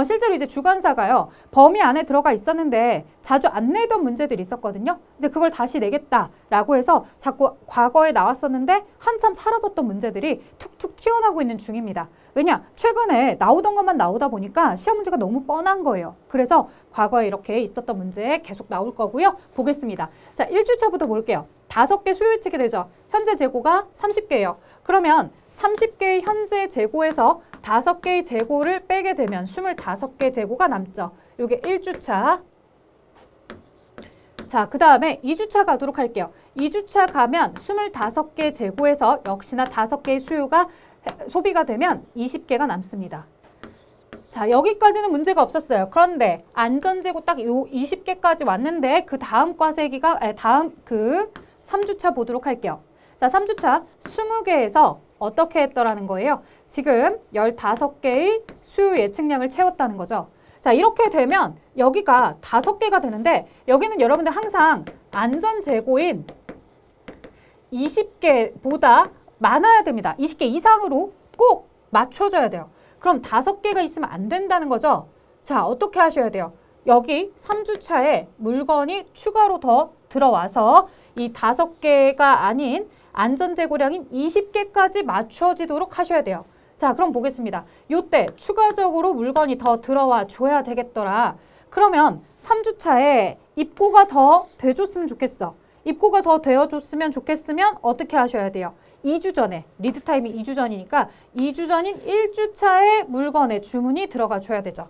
실제로 이제 주관사가요, 범위 안에 들어가 있었는데 자주 안 내던 문제들이 있었거든요. 이제 그걸 다시 내겠다라고 해서 자꾸 과거에 나왔었는데 한참 사라졌던 문제들이 툭툭 튀어나오고 있는 중입니다. 왜냐? 최근에 나오던 것만 나오다 보니까 시험 문제가 너무 뻔한 거예요. 그래서 과거에 이렇게 있었던 문제 계속 나올 거고요. 보겠습니다. 자, 1주차부터 볼게요. 5개 수요 예측이 되죠. 현재 재고가 30개예요. 그러면 30개의 현재 재고에서 5개의 재고를 빼게 되면 25개 재고가 남죠. 이게 1주차. 자, 그 다음에 2주차 가도록 할게요. 2주차 가면 25개 재고에서 역시나 5개의 수요가 소비가 되면 20개가 남습니다. 자, 여기까지는 문제가 없었어요. 그런데 안전재고 딱 요 20개까지 왔는데 그 다음 과세기가, 다음 그 3주차 보도록 할게요. 자, 3주차 20개에서 어떻게 했더라는 거예요? 지금 15개의 수요 예측량을 채웠다는 거죠. 자, 이렇게 되면 여기가 5개가 되는데 여기는 여러분들 항상 안전재고인 20개보다 많아야 됩니다. 20개 이상으로 꼭 맞춰줘야 돼요. 그럼 5개가 있으면 안 된다는 거죠. 자, 어떻게 하셔야 돼요? 여기 3주차에 물건이 추가로 더 들어와서 이 5개가 아닌 안전재고량인 20개까지 맞춰지도록 하셔야 돼요. 자, 그럼 보겠습니다. 이때 추가적으로 물건이 더 들어와 줘야 되겠더라. 그러면 3주차에 입고가 더 돼줬으면 좋겠어. 입고가 더 되어줬으면 좋겠으면 어떻게 하셔야 돼요? 2주 전에, 리드타임이 2주 전이니까 2주 전인 1주차에 물건의 주문이 들어가 줘야 되죠.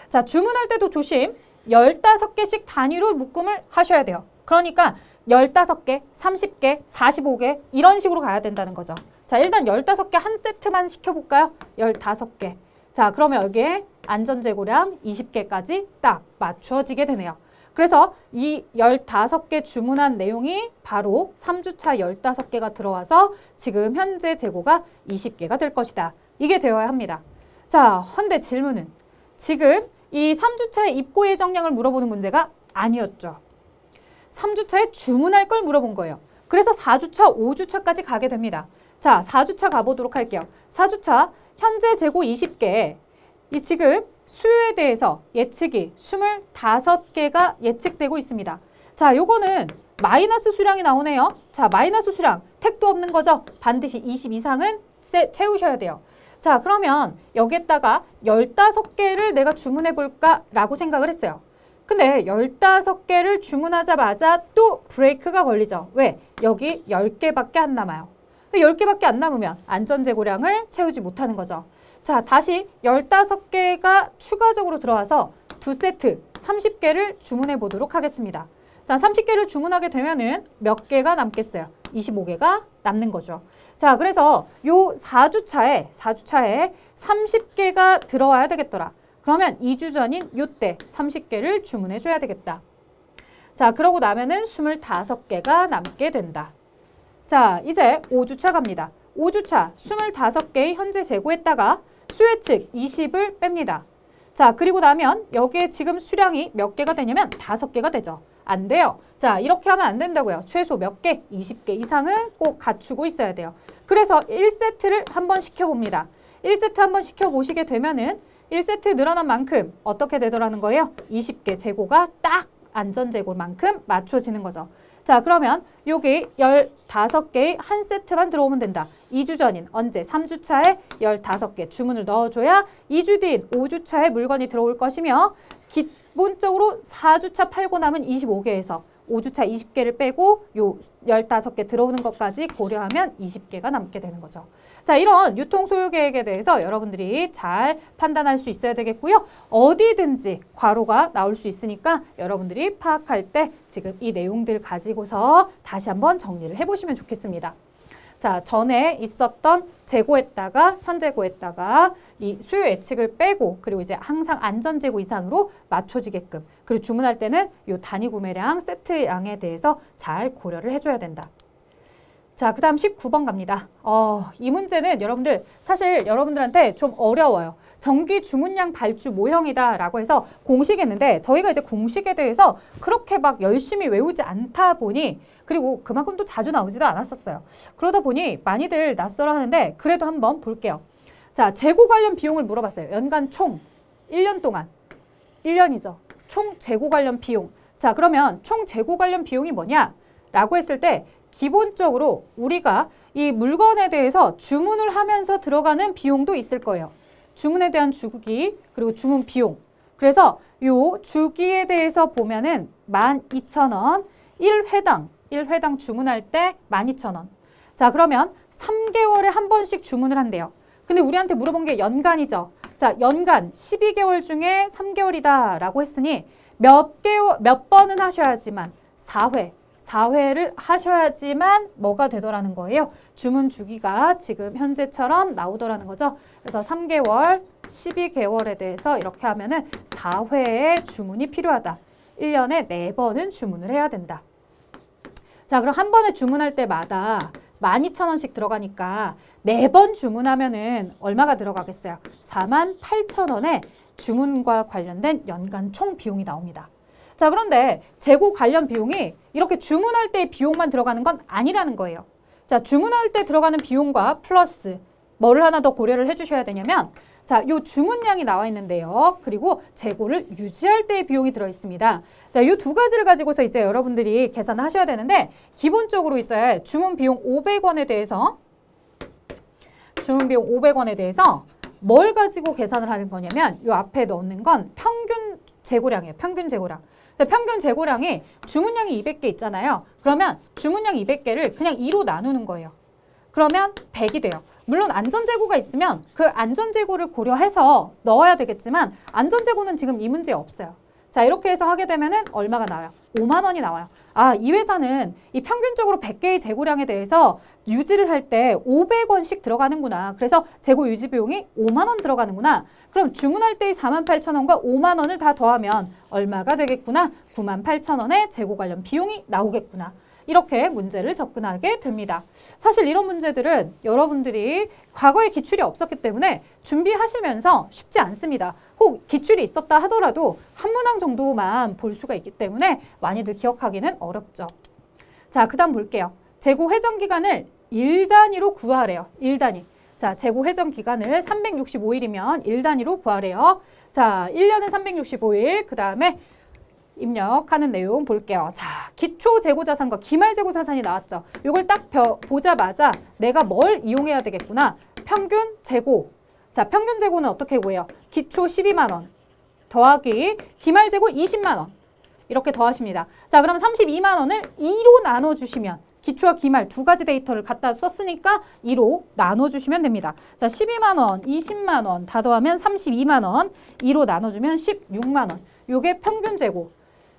자, 주문할 때도 조심. 15개씩 단위로 묶음을 하셔야 돼요. 그러니까 15개, 30개, 45개 이런 식으로 가야 된다는 거죠. 자, 일단 15개 한 세트만 시켜볼까요? 15개. 자, 그러면 여기에 안전재고량 20개까지 딱 맞춰지게 되네요. 그래서 이 15개 주문한 내용이 바로 3주차 15개가 들어와서 지금 현재 재고가 20개가 될 것이다. 이게 되어야 합니다. 자, 헌데 질문은 지금 이 3주차의 입고 예정량을 물어보는 문제가 아니었죠. 3주차에 주문할 걸 물어본 거예요. 그래서 4주차, 5주차까지 가게 됩니다. 자, 4주차 가보도록 할게요. 4주차 현재 재고 20개. 이 지금 수요에 대해서 예측이 25개가 예측되고 있습니다. 자, 요거는 마이너스 수량이 나오네요. 자, 마이너스 수량, 택도 없는 거죠. 반드시 20 이상은 채우셔야 돼요. 자, 그러면 여기에다가 15개를 내가 주문해 볼까 라고 생각을 했어요. 근데 15개를 주문하자마자 또 브레이크가 걸리죠. 왜? 여기 10개밖에 안 남아요. 10개밖에 안 남으면 안전재고량을 채우지 못하는 거죠. 자, 다시 15개가 추가적으로 들어와서 2세트 30개를 주문해 보도록 하겠습니다. 자, 30개를 주문하게 되면은 몇 개가 남겠어요? 25개가 남는 거죠. 자, 그래서 요 4주차에 30개가 들어와야 되겠더라. 그러면 2주 전인 요때 30개를 주문해 줘야 되겠다. 자, 그러고 나면은 25개가 남게 된다. 자, 이제 5주차 갑니다. 5주차 25개의 현재 재고에다가 수요측 20을 뺍니다. 자, 그리고 나면 여기에 지금 수량이 몇 개가 되냐면 5개가 되죠. 안 돼요. 자, 이렇게 하면 안 된다고요. 최소 몇 개? 20개 이상은 꼭 갖추고 있어야 돼요. 그래서 1세트를 한번 시켜봅니다. 1세트 한번 시켜보시게 되면은 1세트 늘어난 만큼 어떻게 되더라는 거예요? 20개 재고가 딱 안전재고만큼 맞춰지는 거죠. 자, 그러면 여기 15개의 한 세트만 들어오면 된다. 2주 전인 언제? 3주차에 15개 주문을 넣어줘야 2주 뒤인 5주차에 물건이 들어올 것이며 기본적으로 4주차 팔고 남은 25개에서 5주차 20개를 빼고 요 15개 들어오는 것까지 고려하면 20개가 남게 되는 거죠. 자, 이런 유통소요계획에 대해서 여러분들이 잘 판단할 수 있어야 되겠고요. 어디든지 괄호가 나올 수 있으니까 여러분들이 파악할 때 지금 이 내용들 가지고서 다시 한번 정리를 해보시면 좋겠습니다. 자, 전에 있었던 재고에다가 현재고에다가 이 수요 예측을 빼고 그리고 이제 항상 안전재고 이상으로 맞춰지게끔 그리고 주문할 때는 요 단위 구매량, 세트량에 대해서 잘 고려를 해줘야 된다. 자, 그 다음 19번 갑니다. 이 문제는 여러분들 사실 여러분들한테 좀 어려워요. 정기 주문량 발주 모형이다 라고 해서 공식이 있는데 저희가 이제 공식에 대해서 그렇게 막 열심히 외우지 않다 보니 그리고 그만큼 또 자주 나오지도 않았었어요. 그러다 보니 많이들 낯설어 하는데 그래도 한번 볼게요. 자, 재고 관련 비용을 물어봤어요. 연간 총 1년 동안 1년이죠. 총 재고 관련 비용. 자, 그러면 총 재고 관련 비용이 뭐냐? 라고 했을 때 기본적으로 우리가 이 물건에 대해서 주문을 하면서 들어가는 비용도 있을 거예요. 주문에 대한 주기 그리고 주문 비용. 그래서 요 주기에 대해서 보면은 12,000원 1회당 주문할 때 12,000원. 자, 그러면 3개월에 한 번씩 주문을 한대요. 근데 우리한테 물어본 게 연간이죠. 자, 연간 12개월 중에 3개월이다 라고 했으니 몇 번은 하셔야지만 4회를 하셔야지만 뭐가 되더라는 거예요. 주문 주기가 지금 현재처럼 나오더라는 거죠. 그래서 3개월, 12개월에 대해서 이렇게 하면은 4회의 주문이 필요하다. 1년에 4번은 주문을 해야 된다. 자, 그럼 한 번에 주문할 때마다 12,000원씩 들어가니까 4번 주문하면은 얼마가 들어가겠어요? 48,000원에 주문과 관련된 연간 총 비용이 나옵니다. 자, 그런데 재고 관련 비용이 이렇게 주문할 때의 비용만 들어가는 건 아니라는 거예요. 자, 주문할 때 들어가는 비용과 플러스 뭐를 하나 더 고려를 해주셔야 되냐면 자, 요 주문량이 나와 있는데요. 그리고 재고를 유지할 때의 비용이 들어 있습니다. 자, 요 두 가지를 가지고서 이제 여러분들이 계산을 하셔야 되는데 기본적으로 이제 주문 비용 500원에 대해서 뭘 가지고 계산을 하는 거냐면 요 앞에 넣는 건 평균 재고량이에요. 평균 재고량. 평균 재고량이 주문량이 200개 있잖아요. 그러면 주문량 200개를 그냥 2로 나누는 거예요. 그러면 100이 돼요. 물론 안전재고가 있으면 그 안전재고를 고려해서 넣어야 되겠지만 안전재고는 지금 이 문제에 없어요. 자, 이렇게 해서 하게 되면은 얼마가 나와요? 5만 원이 나와요. 아, 이 회사는 이 평균적으로 100개의 재고량에 대해서 유지를 할 때 500원씩 들어가는구나. 그래서 재고 유지 비용이 5만 원 들어가는구나. 그럼 주문할 때의 48,000원과 5만 원을 다 더하면 얼마가 되겠구나? 98,000원의 재고 관련 비용이 나오겠구나. 이렇게 문제를 접근하게 됩니다. 사실 이런 문제들은 여러분들이 과거에 기출이 없었기 때문에 준비하시면서 쉽지 않습니다. 혹 기출이 있었다 하더라도 한 문항 정도만 볼 수가 있기 때문에 많이들 기억하기는 어렵죠. 자, 그 다음 볼게요. 재고 회전 기간을 1단위로 구하래요. 1단위. 자, 재고 회전 기간을 365일이면 1단위로 구하래요. 자, 1년은 365일. 그 다음에 입력하는 내용 볼게요. 자, 기초 재고 자산과 기말 재고 자산이 나왔죠. 이걸 딱 보자마자 내가 뭘 이용해야 되겠구나. 평균 재고. 자, 평균 재고는 어떻게 구해요? 기초 12만 원 더하기 기말 재고 20만 원. 이렇게 더하십니다. 자, 그럼 32만 원을 2로 나눠주시면 기초와 기말 두 가지 데이터를 갖다 썼으니까 2로 나눠주시면 됩니다. 자, 12만 원, 20만 원 다 더하면 32만 원, 2로 나눠주면 16만 원. 요게 평균 재고.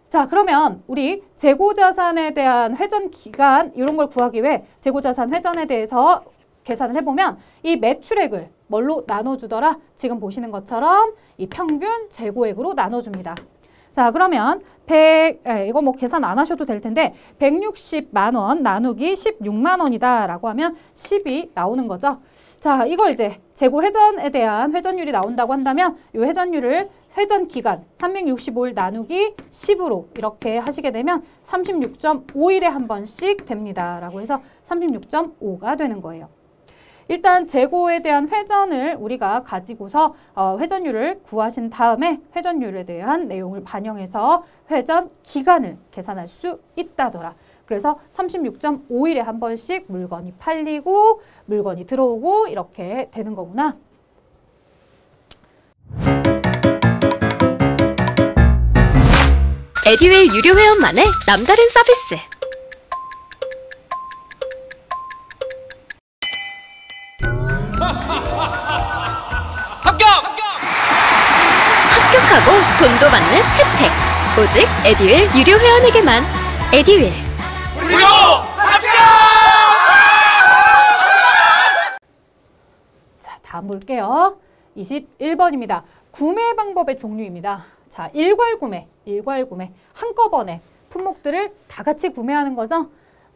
자, 그러면 우리 재고자산에 대한 회전 기간 이런 걸 구하기 위해 재고자산 회전에 대해서 계산을 해보면 이 매출액을 뭘로 나눠주더라? 지금 보시는 것처럼 이 평균 재고액으로 나눠줍니다. 자, 그러면 이거 뭐 계산 안 하셔도 될 텐데 160만 원 나누기 16만 원이다 라고 하면 10이 나오는 거죠. 자, 이걸 이제 재고 회전에 대한 회전율이 나온다고 한다면 이 회전율을 회전 기간 365일 나누기 10으로 이렇게 하시게 되면 36.5일에 한 번씩 됩니다. 라고 해서 36.5가 되는 거예요. 일단 재고에 대한 회전을 우리가 가지고서 회전율을 구하신 다음에 회전율에 대한 내용을 반영해서 회전 기간을 계산할 수 있다더라. 그래서 36.5일에 한 번씩 물건이 팔리고 물건이 들어오고 이렇게 되는 거구나. 에듀윌 유료 회원만의 남다른 서비스. 합격하고 돈도 받는 혜택. 오직 에듀윌 유료 회원에게만. 에듀윌. 무료 합격! 자, 다음 볼게요. 21번입니다. 구매 방법의 종류입니다. 자, 일괄 구매. 한꺼번에 품목들을 다 같이 구매하는 거죠.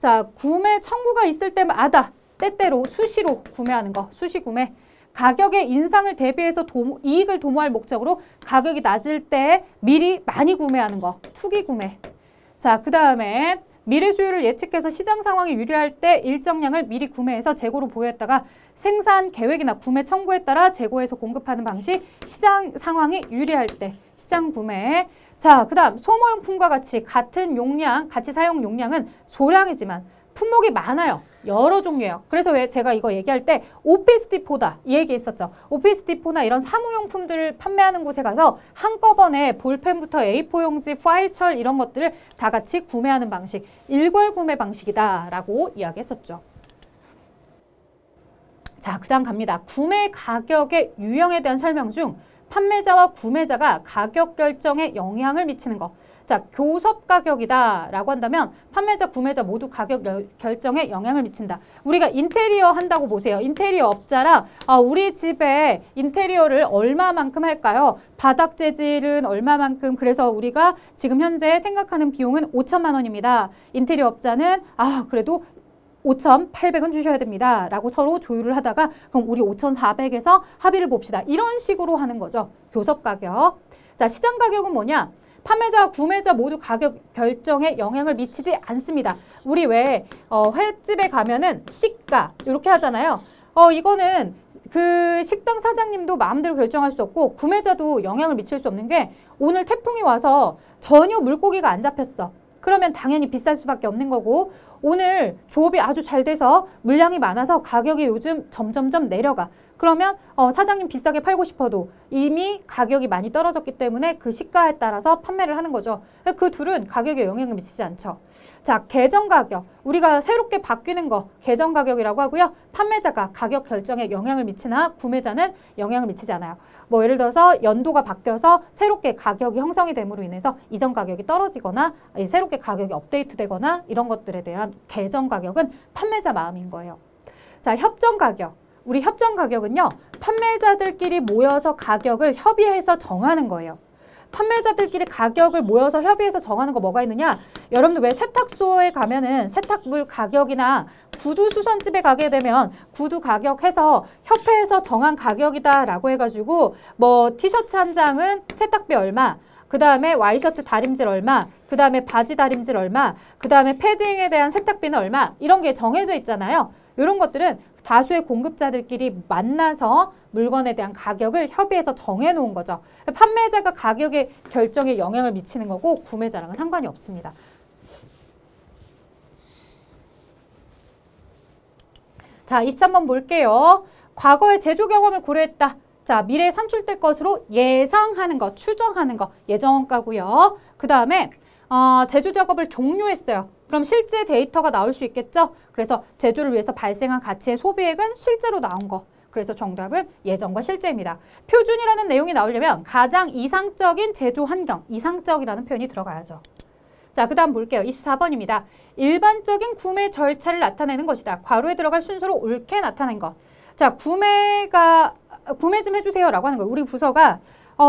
자, 구매 청구가 있을 때마다 때때로 수시로 구매하는 거, 수시 구매. 가격의 인상을 대비해서 이익을 도모할 목적으로 가격이 낮을 때 미리 많이 구매하는 거, 투기 구매. 자, 그 다음에 미래 수요를 예측해서 시장 상황이 유리할 때 일정량을 미리 구매해서 재고로 보유했다가 생산 계획이나 구매 청구에 따라 재고해서 공급하는 방식, 시장 상황이 유리할 때 시장 구매. 자, 그 다음 소모용품과 같은 용량, 같이 사용 용량은 소량이지만 품목이 많아요. 여러 종류예요. 그래서 왜 제가 이거 얘기할 때 오피스 디포다 이 얘기했었죠. 오피스 디포나 이런 사무용품들을 판매하는 곳에 가서 한꺼번에 볼펜부터 A4 용지, 파일철 이런 것들을 다 같이 구매하는 방식, 일괄 구매 방식이다라고 이야기했었죠. 자, 그 다음 갑니다. 구매 가격의 유형에 대한 설명 중 판매자와 구매자가 가격 결정에 영향을 미치는 것. 자, 교섭 가격이다 라고 한다면 판매자, 구매자 모두 가격 결정에 영향을 미친다. 우리가 인테리어 한다고 보세요. 인테리어 업자랑 우리 집에 인테리어를 얼마만큼 할까요? 바닥 재질은 얼마만큼, 그래서 우리가 지금 현재 생각하는 비용은 5천만 원입니다. 인테리어 업자는 그래도 5,800원 주셔야 됩니다 라고 서로 조율을 하다가 그럼 우리 5,400에서 합의를 봅시다. 이런 식으로 하는 거죠. 교섭 가격. 자, 시장 가격은 뭐냐? 판매자와 구매자 모두 가격 결정에 영향을 미치지 않습니다. 우리 왜 횟집에 가면은 시가 이렇게 하잖아요. 이거는 그 식당 사장님도 마음대로 결정할 수 없고 구매자도 영향을 미칠 수 없는 게 오늘 태풍이 와서 전혀 물고기가 안 잡혔어. 그러면 당연히 비쌀 수밖에 없는 거고 오늘 조업이 아주 잘 돼서 물량이 많아서 가격이 요즘 점점점 내려가. 그러면 사장님 비싸게 팔고 싶어도 이미 가격이 많이 떨어졌기 때문에 그 시가에 따라서 판매를 하는 거죠. 그 둘은 가격에 영향을 미치지 않죠. 자, 계정 가격. 우리가 새롭게 바뀌는 거 계정 가격이라고 하고요. 판매자가 가격 결정에 영향을 미치나 구매자는 영향을 미치지 않아요. 뭐 예를 들어서 연도가 바뀌어서 새롭게 가격이 형성이 됨으로 인해서 이전 가격이 떨어지거나 새롭게 가격이 업데이트되거나 이런 것들에 대한 계정 가격은 판매자 마음인 거예요. 자, 협정 가격. 우리 협정 가격은요. 판매자들끼리 모여서 가격을 협의해서 정하는 거예요. 판매자들끼리 가격을 모여서 협의해서 정하는 거 뭐가 있느냐? 여러분들 왜 세탁소에 가면은 세탁물 가격이나 구두 수선집에 가게 되면 구두 가격 해서 협회에서 정한 가격이다 라고 해가지고 뭐 티셔츠 한 장은 세탁비 얼마, 그 다음에 와이셔츠 다림질 얼마, 그 다음에 바지 다림질 얼마, 그 다음에 패딩에 대한 세탁비는 얼마, 이런 게 정해져 있잖아요. 이런 것들은 다수의 공급자들끼리 만나서 물건에 대한 가격을 협의해서 정해놓은 거죠. 판매자가 가격의 결정에 영향을 미치는 거고 구매자랑은 상관이 없습니다. 자, 23번 볼게요. 과거의 제조 경험을 고려했다. 자, 미래에 산출될 것으로 예상하는 것, 추정하는 것, 예정가고요. 그 다음에 제조 작업을 종료했어요. 그럼 실제 데이터가 나올 수 있겠죠? 그래서 제조를 위해서 발생한 가치의 소비액은 실제로 나온 거. 그래서 정답은 예정과 실제입니다. 표준이라는 내용이 나오려면 가장 이상적인 제조 환경, 이상적이라는 표현이 들어가야죠. 자, 그 다음 볼게요. 24번입니다. 일반적인 구매 절차를 나타내는 것이다. 괄호에 들어갈 순서로 옳게 나타낸 것. 자, 구매 좀 해주세요 라고 하는 거예요. 우리 부서가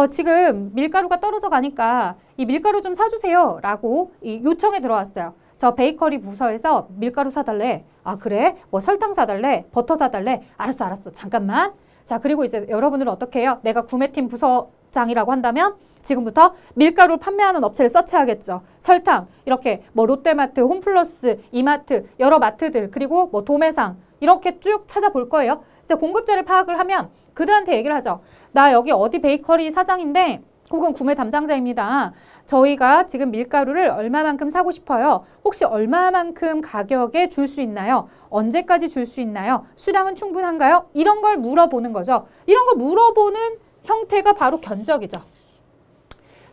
지금 밀가루가 떨어져 가니까 이 밀가루 좀 사주세요 라고 이 요청에 들어왔어요. 저 베이커리 부서에서 밀가루 사달래. 아, 그래? 뭐 설탕 사달래? 버터 사달래? 알았어. 잠깐만. 자, 그리고 이제 여러분들은 어떻게 해요? 내가 구매팀 부서장이라고 한다면 지금부터 밀가루 판매하는 업체를 서치하겠죠. 설탕, 이렇게 뭐 롯데마트, 홈플러스, 이마트, 여러 마트들, 그리고 뭐 도매상 이렇게 쭉 찾아볼 거예요. 그래서 공급자를 파악을 하면 그들한테 얘기를 하죠. 나 여기 어디 베이커리 사장인데 혹은 구매 담당자입니다. 저희가 지금 밀가루를 얼마만큼 사고 싶어요. 혹시 얼마만큼 가격에 줄 수 있나요? 언제까지 줄 수 있나요? 수량은 충분한가요? 이런 걸 물어보는 거죠. 이런 걸 물어보는 형태가 바로 견적이죠.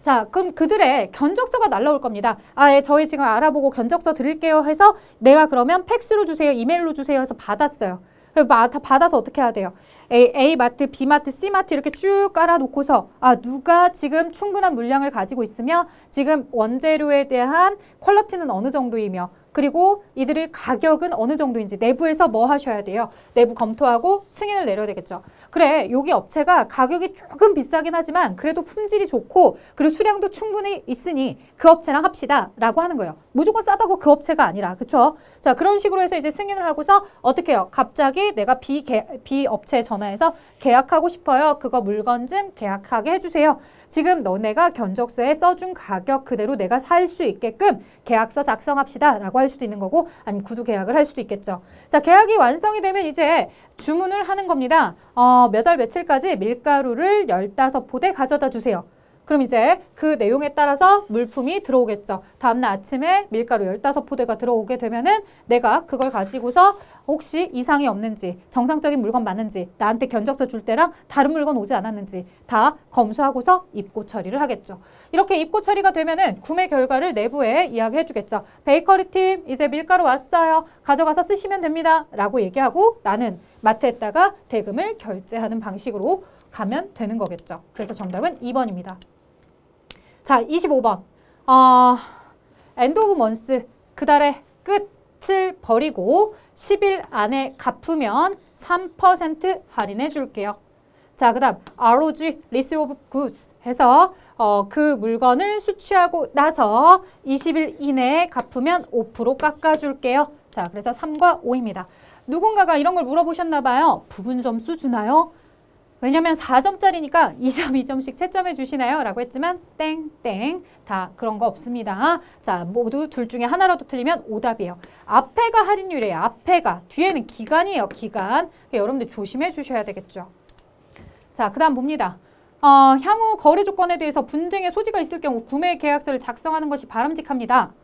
자, 그럼 그들의 견적서가 날라올 겁니다. 아, 예, 저희 지금 알아보고 견적서 드릴게요 해서 내가 그러면 팩스로 주세요, 이메일로 주세요 해서 받았어요. 다 받아서 어떻게 해야 돼요? A마트, B마트, C마트 이렇게 쭉 깔아놓고서 누가 지금 충분한 물량을 가지고 있으며 지금 원재료에 대한 퀄리티는 어느 정도이며 그리고 이들의 가격은 어느 정도인지 내부에서 뭐 하셔야 돼요? 내부 검토하고 승인을 내려야 되겠죠. 그래, 여기 업체가 가격이 조금 비싸긴 하지만 그래도 품질이 좋고 그리고 수량도 충분히 있으니 그 업체랑 합시다 라고 하는 거예요. 무조건 싸다고 그 업체가 아니라, 그쵸? 자, 그런 식으로 해서 이제 승인을 하고서 어떻게 해요? 갑자기 내가 B 업체에 전화해서 계약하고 싶어요. 그거 물건 좀 계약하게 해주세요. 지금 너네가 견적서에 써준 가격 그대로 내가 살 수 있게끔 계약서 작성합시다 라고 할 수도 있는 거고, 아니면 구두 계약을 할 수도 있겠죠. 자, 계약이 완성이 되면 이제 주문을 하는 겁니다. 몇 월 며칠까지 밀가루를 15포대 가져다 주세요. 그럼 이제 그 내용에 따라서 물품이 들어오겠죠. 다음날 아침에 밀가루 15포대가 들어오게 되면은 내가 그걸 가지고서 혹시 이상이 없는지, 정상적인 물건 맞는지, 나한테 견적서 줄 때랑 다른 물건 오지 않았는지 다 검수하고서 입고 처리를 하겠죠. 이렇게 입고 처리가 되면은 구매 결과를 내부에 이야기해 주겠죠. 베이커리 팀, 이제 밀가루 왔어요. 가져가서 쓰시면 됩니다. 라고 얘기하고 나는 마트에다가 대금을 결제하는 방식으로 가면 되는 거겠죠. 그래서 정답은 2번입니다. 자, 25번. 엔드 오브 먼스, 그 달의 끝을 버리고 10일 안에 갚으면 3% 할인해 줄게요. 자, 그 다음 ROG, List of Goods 해서 그 물건을 수취하고 나서 20일 이내에 갚으면 5% 깎아줄게요. 자, 그래서 3과 5입니다. 누군가가 이런 걸 물어보셨나 봐요. 부분 점수 주나요? 왜냐면 4점짜리니까 2점, 2점씩 채점해 주시나요? 라고 했지만 땡땡 다 그런 거 없습니다. 자, 모두 둘 중에 하나라도 틀리면 오답이에요. 앞에가 할인율이에요. 앞에가. 뒤에는 기간이에요. 기간. 여러분들 조심해 주셔야 되겠죠. 자, 그 다음 봅니다. 향후 거래 조건에 대해서 분쟁의 소지가 있을 경우 구매 계약서를 작성하는 것이 바람직합니다.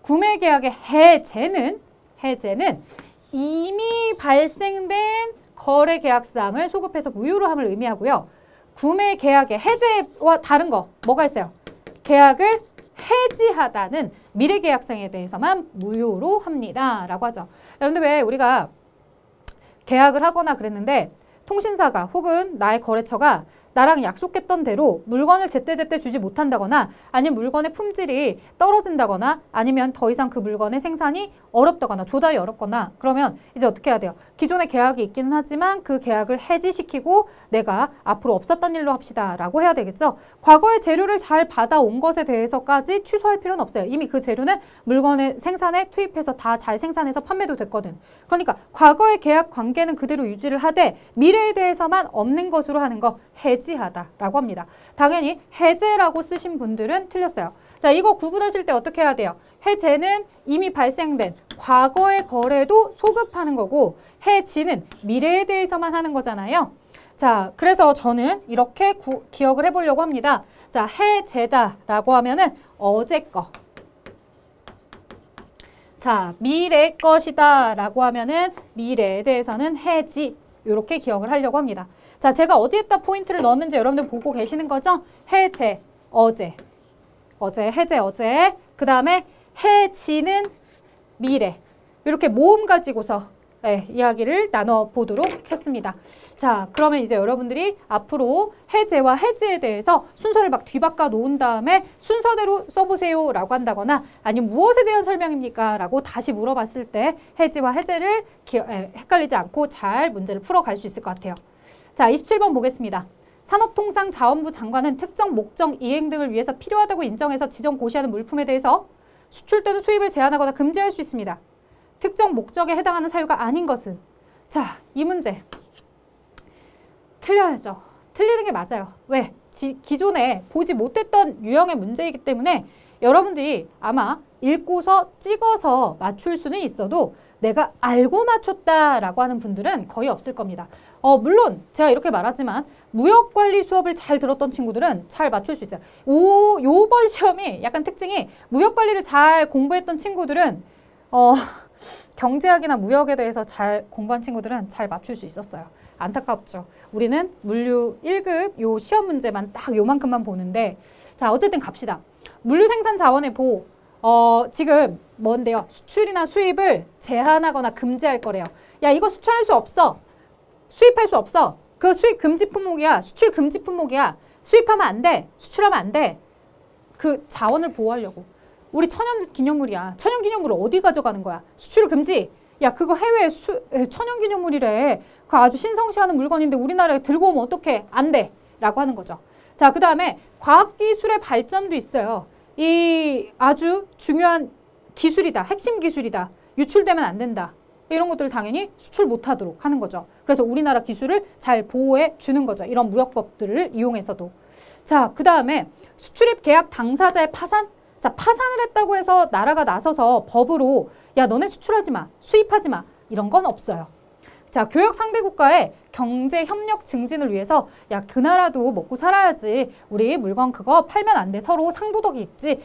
구매 계약의 해제는 이미 발생된 거래 계약사항을 소급해서 무효로 함을 의미하고요. 구매 계약의 해제와 다른 거 뭐가 있어요? 계약을 해지하다는 미래 계약상에 대해서만 무효로 합니다. 라고 하죠. 여러분들 왜 우리가 계약을 하거나 그랬는데 통신사가 혹은 나의 거래처가 나랑 약속했던 대로 물건을 제때제때 주지 못한다거나 아니면 물건의 품질이 떨어진다거나 아니면 더 이상 그 물건의 생산이 어렵다거나 조달이 어렵거나 그러면 이제 어떻게 해야 돼요? 기존에 계약이 있기는 하지만 그 계약을 해지시키고 내가 앞으로 없었던 일로 합시다 라고 해야 되겠죠? 과거에 재료를 잘 받아온 것에 대해서까지 취소할 필요는 없어요. 이미 그 재료는 물건의 생산에 투입해서 다 잘 생산해서 판매도 됐거든. 그러니까 과거의 계약 관계는 그대로 유지를 하되 미래에 대해서만 없는 것으로 하는 거 해지하다라고 합니다. 당연히 해제라고 쓰신 분들은 틀렸어요. 자, 이거 구분하실 때 어떻게 해야 돼요? 해제는 이미 발생된 과거의 거래도 소급하는 거고 해지는 미래에 대해서만 하는 거잖아요. 자, 그래서 저는 이렇게 기억을 해보려고 합니다. 자, 해제다라고 하면은 어제 거. 자, 미래 것이다 라고 하면은 미래에 대해서는 해지. 이렇게 기억을 하려고 합니다. 자, 제가 어디에다 포인트를 넣었는지 여러분들 보고 계시는 거죠? 해제, 어제. 해제, 어제. 그 다음에 해지는 미래. 이렇게 모음 가지고서 이야기를 나눠보도록 했습니다. 자, 그러면 이제 여러분들이 앞으로 해제와 해지에 대해서 순서를 막 뒤바꿔 놓은 다음에 순서대로 써보세요 라고 한다거나 아니면 무엇에 대한 설명입니까? 라고 다시 물어봤을 때 해지와 해제를 헷갈리지 않고 잘 문제를 풀어갈 수 있을 것 같아요. 자, 27번 보겠습니다. 산업통상자원부 장관은 특정 목적 이행 등을 위해서 필요하다고 인정해서 지정 고시하는 물품에 대해서 수출 또는 수입을 제한하거나 금지할 수 있습니다. 특정 목적에 해당하는 사유가 아닌 것은 자, 이 문제 틀려야죠. 틀리는 게 맞아요. 왜? 기존에 보지 못했던 유형의 문제이기 때문에 여러분들이 아마 읽고서 찍어서 맞출 수는 있어도 내가 알고 맞췄다라고 하는 분들은 거의 없을 겁니다. 물론 제가 이렇게 말하지만 무역관리 수업을 잘 들었던 친구들은 잘 맞출 수 있어요. 요번 시험이 약간 특징이 무역관리를 잘 공부했던 친구들은 경제학이나 무역에 대해서 잘 공부한 친구들은 잘 맞출 수 있었어요. 안타깝죠. 우리는 물류 1급 요 시험 문제만 딱 요만큼만 보는데 자, 어쨌든 갑시다. 물류 생산 자원의 보호. 지금 뭔데요? 수출이나 수입을 제한하거나 금지할 거래요. 야, 이거 수출할 수 없어. 수입할 수 없어. 그 수입 금지 품목이야. 수출 금지 품목이야. 수입하면 안 돼. 수출하면 안 돼. 그 자원을 보호하려고. 우리 천연기념물이야. 천연기념물을 어디 가져가는 거야? 수출 금지. 야, 그거 해외 천연기념물이래. 그거 아주 신성시하는 물건인데 우리나라에 들고 오면 어떡해? 안 돼. 라고 하는 거죠. 자, 그 다음에 과학기술의 발전도 있어요. 이 아주 중요한 기술이다. 핵심 기술이다. 유출되면 안 된다. 이런 것들을 당연히 수출 못하도록 하는 거죠. 그래서 우리나라 기술을 잘 보호해 주는 거죠. 이런 무역법들을 이용해서도. 자, 그 다음에 수출입 계약 당사자의 파산? 자, 파산을 했다고 해서 나라가 나서서 법으로 야, 너네 수출하지 마, 수입하지 마 이런 건 없어요. 자, 교역 상대 국가의 경제 협력 증진을 위해서 야, 그 나라도 먹고 살아야지. 우리 물건 그거 팔면 안 돼. 서로 상도덕이 있지.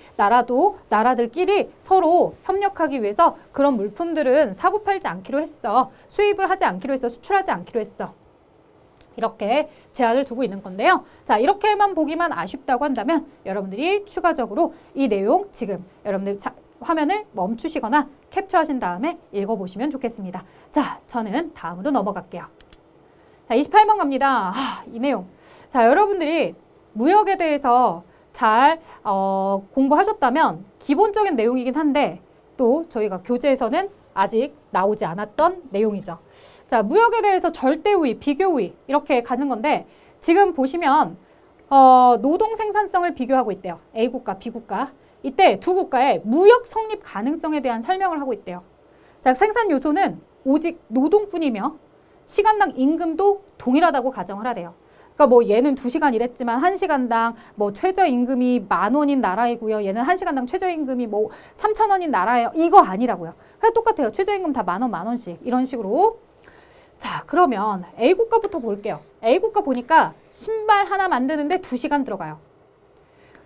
나라들끼리 서로 협력하기 위해서 그런 물품들은 사고 팔지 않기로 했어. 수입을 하지 않기로 했어. 수출하지 않기로 했어. 이렇게 제한을 두고 있는 건데요. 자, 이렇게만 보기만 아쉽다고 한다면 여러분들이 추가적으로 이 내용 지금 여러분들 화면을 멈추시거나 캡처하신 다음에 읽어보시면 좋겠습니다. 자, 저는 다음으로 넘어갈게요. 자, 28번 갑니다. 이 내용. 자, 여러분들이 무역에 대해서 잘 공부하셨다면 기본적인 내용이긴 한데 또 저희가 교재에서는 아직 나오지 않았던 내용이죠. 자, 무역에 대해서 절대 우위, 비교 우위 이렇게 가는 건데 지금 보시면 노동 생산성을 비교하고 있대요. A국가, B국가. 이때 두 국가의 무역 성립 가능성에 대한 설명을 하고 있대요. 자, 생산 요소는 오직 노동뿐이며 시간당 임금도 동일하다고 가정을 하래요. 그러니까 뭐 얘는 2시간 일했지만 1시간당 뭐 최저임금이 10,000원인 나라이고요. 얘는 1시간당 최저임금이 뭐 3,000원인 나라예요. 이거 아니라고요. 그냥 똑같아요. 최저임금 다 10,000원, 10,000원씩 이런 식으로. 자, 그러면 A국가부터 볼게요. A국가 보니까 신발 하나 만드는데 2시간 들어가요.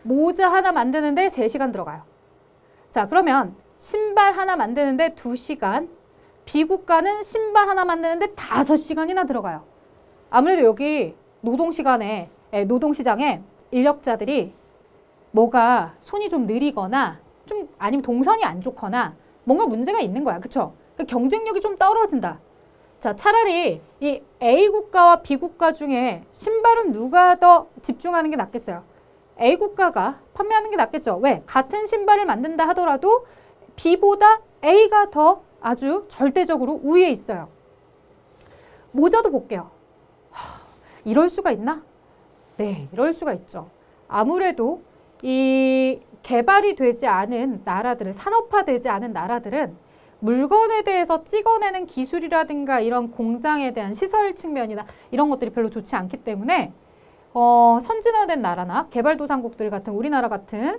모자 하나 만드는데 3시간 들어가요. 자, 그러면 신발 하나 만드는데 2시간, B국가는 신발 하나 만드는데 5시간이나 들어가요. 아무래도 여기 노동시장에 인력자들이 뭐가 손이 좀 느리거나 좀 아니면 동선이 안 좋거나 뭔가 문제가 있는 거야. 그쵸? 경쟁력이 좀 떨어진다. 자, 차라리 이 A국가와 B국가 중에 신발은 누가 더 집중하는 게 낫겠어요? A국가가 판매하는 게 낫겠죠. 왜? 같은 신발을 만든다 하더라도 B보다 A가 더 아주 절대적으로 우위에 있어요. 모자도 볼게요. 이럴 수가 있나? 네, 이럴 수가 있죠. 아무래도 이 개발이 되지 않은 나라들은, 산업화되지 않은 나라들은 물건에 대해서 찍어내는 기술이라든가 이런 공장에 대한 시설 측면이나 이런 것들이 별로 좋지 않기 때문에 선진화된 나라나 개발도상국들 같은 우리나라 같은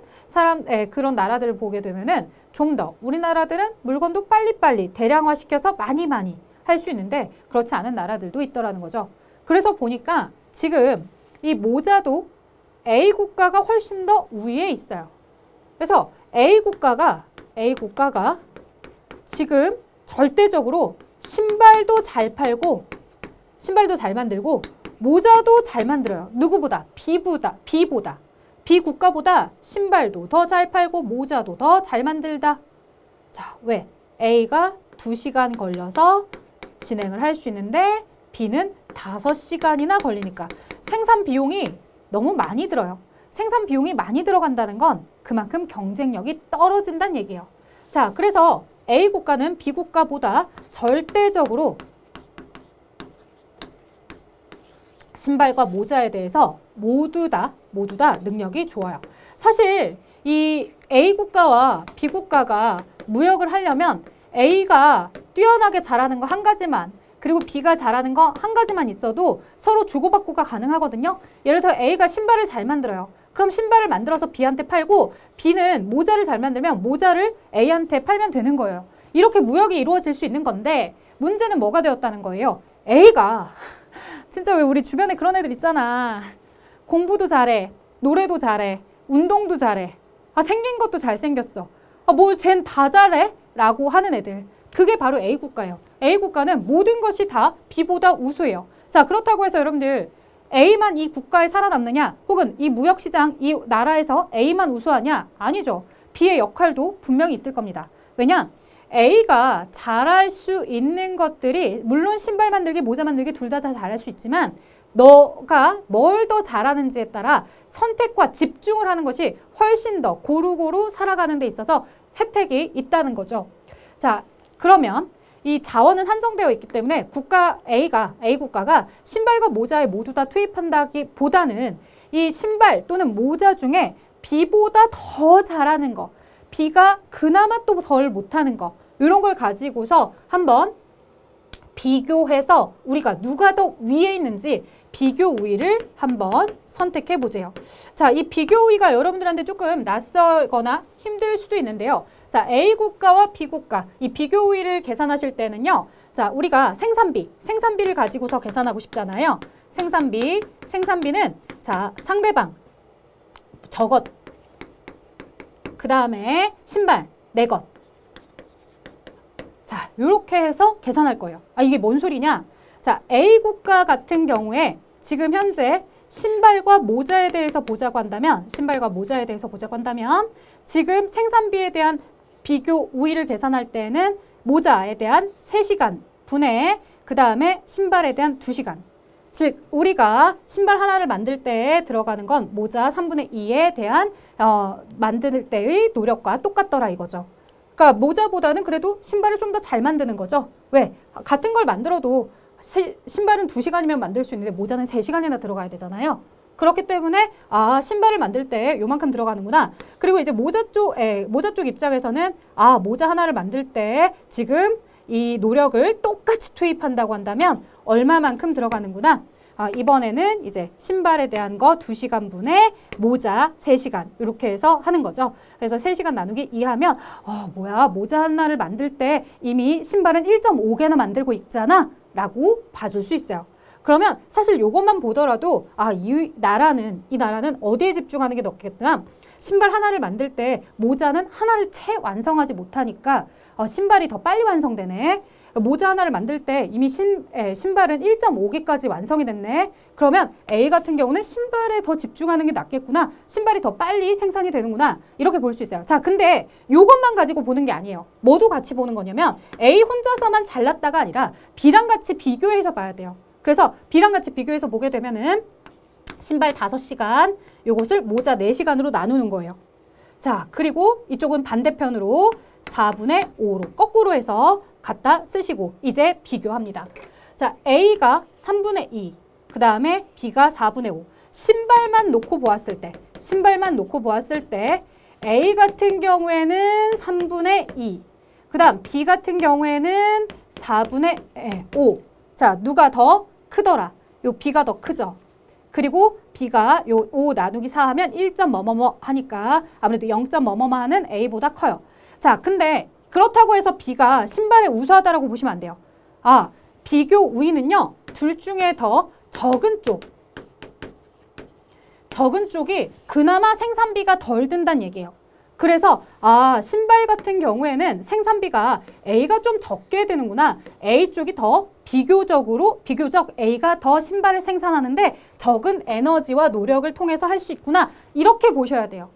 그런 나라들을 보게 되면은 좀 더 우리나라들은 물건도 빨리빨리 대량화시켜서 많이 할 수 있는데 그렇지 않은 나라들도 있더라는 거죠. 그래서 보니까 지금 이 모자도 A국가가 훨씬 더 우위에 있어요. 그래서 A국가가 지금 절대적으로 신발도 잘 팔고 신발도 잘 만들고 모자도 잘 만들어요. 누구보다? B보다. B국가보다 신발도 더 잘 팔고 모자도 더 잘 만들다. 자, 왜? A가 2시간 걸려서 진행을 할 수 있는데 B는 5시간이나 걸리니까 생산 비용이 너무 많이 들어요. 생산 비용이 많이 들어간다는 건 그만큼 경쟁력이 떨어진다는 얘기예요. 자, 그래서 A국가는 B국가보다 절대적으로 신발과 모자에 대해서 모두 다 능력이 좋아요. 사실 이 A국가와 B국가가 무역을 하려면 A가 뛰어나게 잘하는 거 한 가지만 그리고 B가 잘하는 거 한 가지만 있어도 서로 주고받고가 가능하거든요. 예를 들어 A가 신발을 잘 만들어요. 그럼 신발을 만들어서 B한테 팔고 B는 모자를 잘 만들면 모자를 A한테 팔면 되는 거예요. 이렇게 무역이 이루어질 수 있는 건데 문제는 뭐가 되었다는 거예요? A가 진짜 왜 우리 주변에 그런 애들 있잖아. 공부도 잘해, 노래도 잘해, 운동도 잘해. 생긴 것도 잘생겼어. 뭐 쟨 다 잘해? 라고 하는 애들. 그게 바로 A국가예요. A국가는 모든 것이 다 B보다 우수해요. 자, 그렇다고 해서 여러분들 A만 이 국가에 살아남느냐 혹은 이 무역시장, 이 나라에서 A만 우수하냐? 아니죠. B의 역할도 분명히 있을 겁니다. 왜냐? A가 잘할 수 있는 것들이 물론 신발 만들기, 모자 만들기 둘 다 잘할 수 있지만 너가 뭘 더 잘하는지에 따라 선택과 집중을 하는 것이 훨씬 더 고루고루 살아가는 데 있어서 혜택이 있다는 거죠. 자, 그러면 이 자원은 한정되어 있기 때문에 A 국가가 신발과 모자에 모두 다 투입한다기보다는 이 신발 또는 모자 중에 B보다 더 잘하는 거, B가 그나마 또 덜 못하는 거, 이런 걸 가지고서 한번 비교해서 우리가 누가 더 위에 있는지 비교 우위를 한번 선택해 보세요. 자, 이 비교 우위가 여러분들한테 조금 낯설거나 힘들 수도 있는데요. 자, A 국가와 B 국가, 이 비교 우위를 계산하실 때는요. 자, 우리가 생산비를 가지고서 계산하고 싶잖아요. 생산비는 자, 상대방 저것, 그 다음에 신발 내 것. 자, 이렇게 해서 계산할 거예요. 아, 이게 뭔 소리냐? 자, A 국가 같은 경우에 지금 현재 신발과 모자에 대해서 보자고 한다면 지금 생산비에 대한 비교 우위를 계산할 때는 모자에 대한 3시간 분의 그 다음에 신발에 대한 2시간. 즉 우리가 신발 하나를 만들 때 들어가는 건 모자 3분의 2에 대한 만들 때의 노력과 똑같더라 이거죠. 그러니까 모자보다는 그래도 신발을 좀 더 잘 만드는 거죠. 왜? 같은 걸 만들어도 신발은 2시간이면 만들 수 있는데 모자는 3시간이나 들어가야 되잖아요. 그렇기 때문에 아, 신발을 만들 때 요만큼 들어가는구나. 그리고 이제 모자 쪽 입장에서는 아, 모자 하나를 만들 때 지금 이 노력을 똑같이 투입한다고 한다면 얼마만큼 들어가는구나. 아, 이번에는 이제 신발에 대한 거 2시간 분의 모자 3시간 이렇게 해서 하는 거죠. 그래서 3시간 나누기 2 하면 뭐야, 모자 하나를 만들 때 이미 신발은 1.5개나 만들고 있잖아 라고 봐줄 수 있어요. 그러면 사실 이것만 보더라도 아, 이 나라는 어디에 집중하는 게 낫겠구나. 신발 하나를 만들 때 모자는 하나를 채 완성하지 못하니까 신발이 더 빨리 완성되네. 모자 하나를 만들 때 이미 신발은 1.5개까지 완성이 됐네. 그러면 A 같은 경우는 신발에 더 집중하는 게 낫겠구나. 신발이 더 빨리 생산이 되는구나. 이렇게 볼 수 있어요. 자, 근데 이것만 가지고 보는 게 아니에요. 뭐도 같이 보는 거냐면 A 혼자서만 잘났다가 아니라 B랑 같이 비교해서 봐야 돼요. 그래서 B랑 같이 비교해서 보게 되면은 신발 5시간, 요것을 모자 4시간으로 나누는 거예요. 자, 그리고 이쪽은 반대편으로 4분의 5로 거꾸로 해서 갖다 쓰시고 이제 비교합니다. 자, A가 3분의 2, 그 다음에 B가 4분의 5. 신발만 놓고 보았을 때 A 같은 경우에는 3분의 2, 그 다음 B 같은 경우에는 4분의 5. 자, 누가 더 크더라? 요 B가 더 크죠? 그리고 B가 요 5 나누기 4 하면 1점 뭐뭐뭐 하니까 아무래도 0점 뭐뭐뭐 하는 A보다 커요. 자, 근데 그렇다고 해서 B가 신발에 우수하다라고 보시면 안 돼요. 아, 비교 우위는요. 둘 중에 더 적은 쪽이 그나마 생산비가 덜 든다는 얘기예요. 그래서 아, 신발 같은 경우에는 생산비가 A가 좀 적게 드는구나. A 쪽이 더 비교적 A가 더 신발을 생산하는데 적은 에너지와 노력을 통해서 할 수 있구나. 이렇게 보셔야 돼요.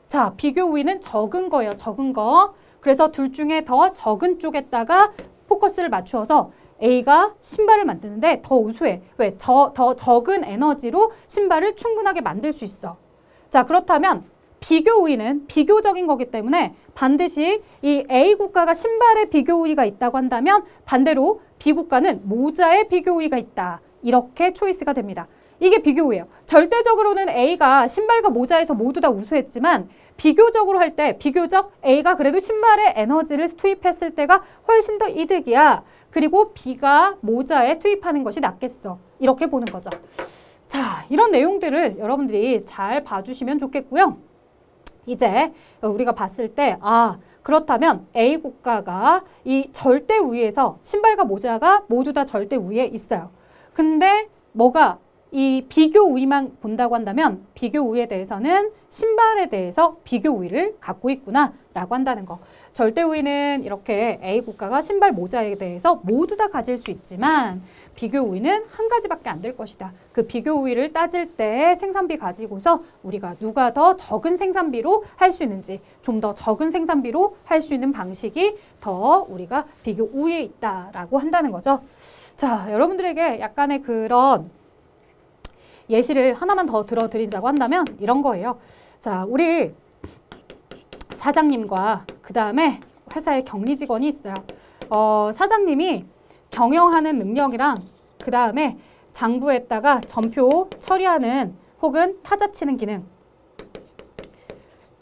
자, 비교 우위는 적은 거예요. 적은 거. 그래서 둘 중에 더 적은 쪽에다가 포커스를 맞추어서 A가 신발을 만드는데 더 우수해. 왜? 더 적은 에너지로 신발을 충분하게 만들 수 있어. 자, 그렇다면 비교 우위는 비교적인 거기 때문에 반드시 이 A 국가가 신발에 비교 우위가 있다고 한다면 반대로 B 국가는 모자에 비교 우위가 있다. 이렇게 초이스가 됩니다. 이게 비교 우위예요. 절대적으로는 A가 신발과 모자에서 모두 다 우수했지만 비교적으로 할 때 비교적 A가 그래도 신발에 에너지를 투입했을 때가 훨씬 더 이득이야. 그리고 B가 모자에 투입하는 것이 낫겠어. 이렇게 보는 거죠. 자, 이런 내용들을 여러분들이 잘 봐주시면 좋겠고요. 이제 우리가 봤을 때 아, 그렇다면 A 국가가 이 절대 우위에서 신발과 모자가 모두 다 절대 우위에 있어요. 근데 뭐가 이 비교 우위만 본다고 한다면 비교 우위에 대해서는 신발에 대해서 비교 우위를 갖고 있구나 라고 한다는 거. 절대 우위는 이렇게 A 국가가 신발 모자에 대해서 모두 다 가질 수 있지만 비교 우위는 한 가지밖에 안 될 것이다. 그 비교 우위를 따질 때 생산비 가지고서 우리가 누가 더 적은 생산비로 할 수 있는지, 좀 더 적은 생산비로 할 수 있는 방식이 더 우리가 비교 우위에 있다라고 한다는 거죠. 자, 여러분들에게 약간의 그런 예시를 하나만 더 들어드리자고 한다면 이런 거예요. 자, 우리 사장님과 그 다음에 회사의 격리 직원이 있어요. 사장님이 경영하는 능력이랑 그 다음에 장부에다가 전표 처리하는 혹은 타자 치는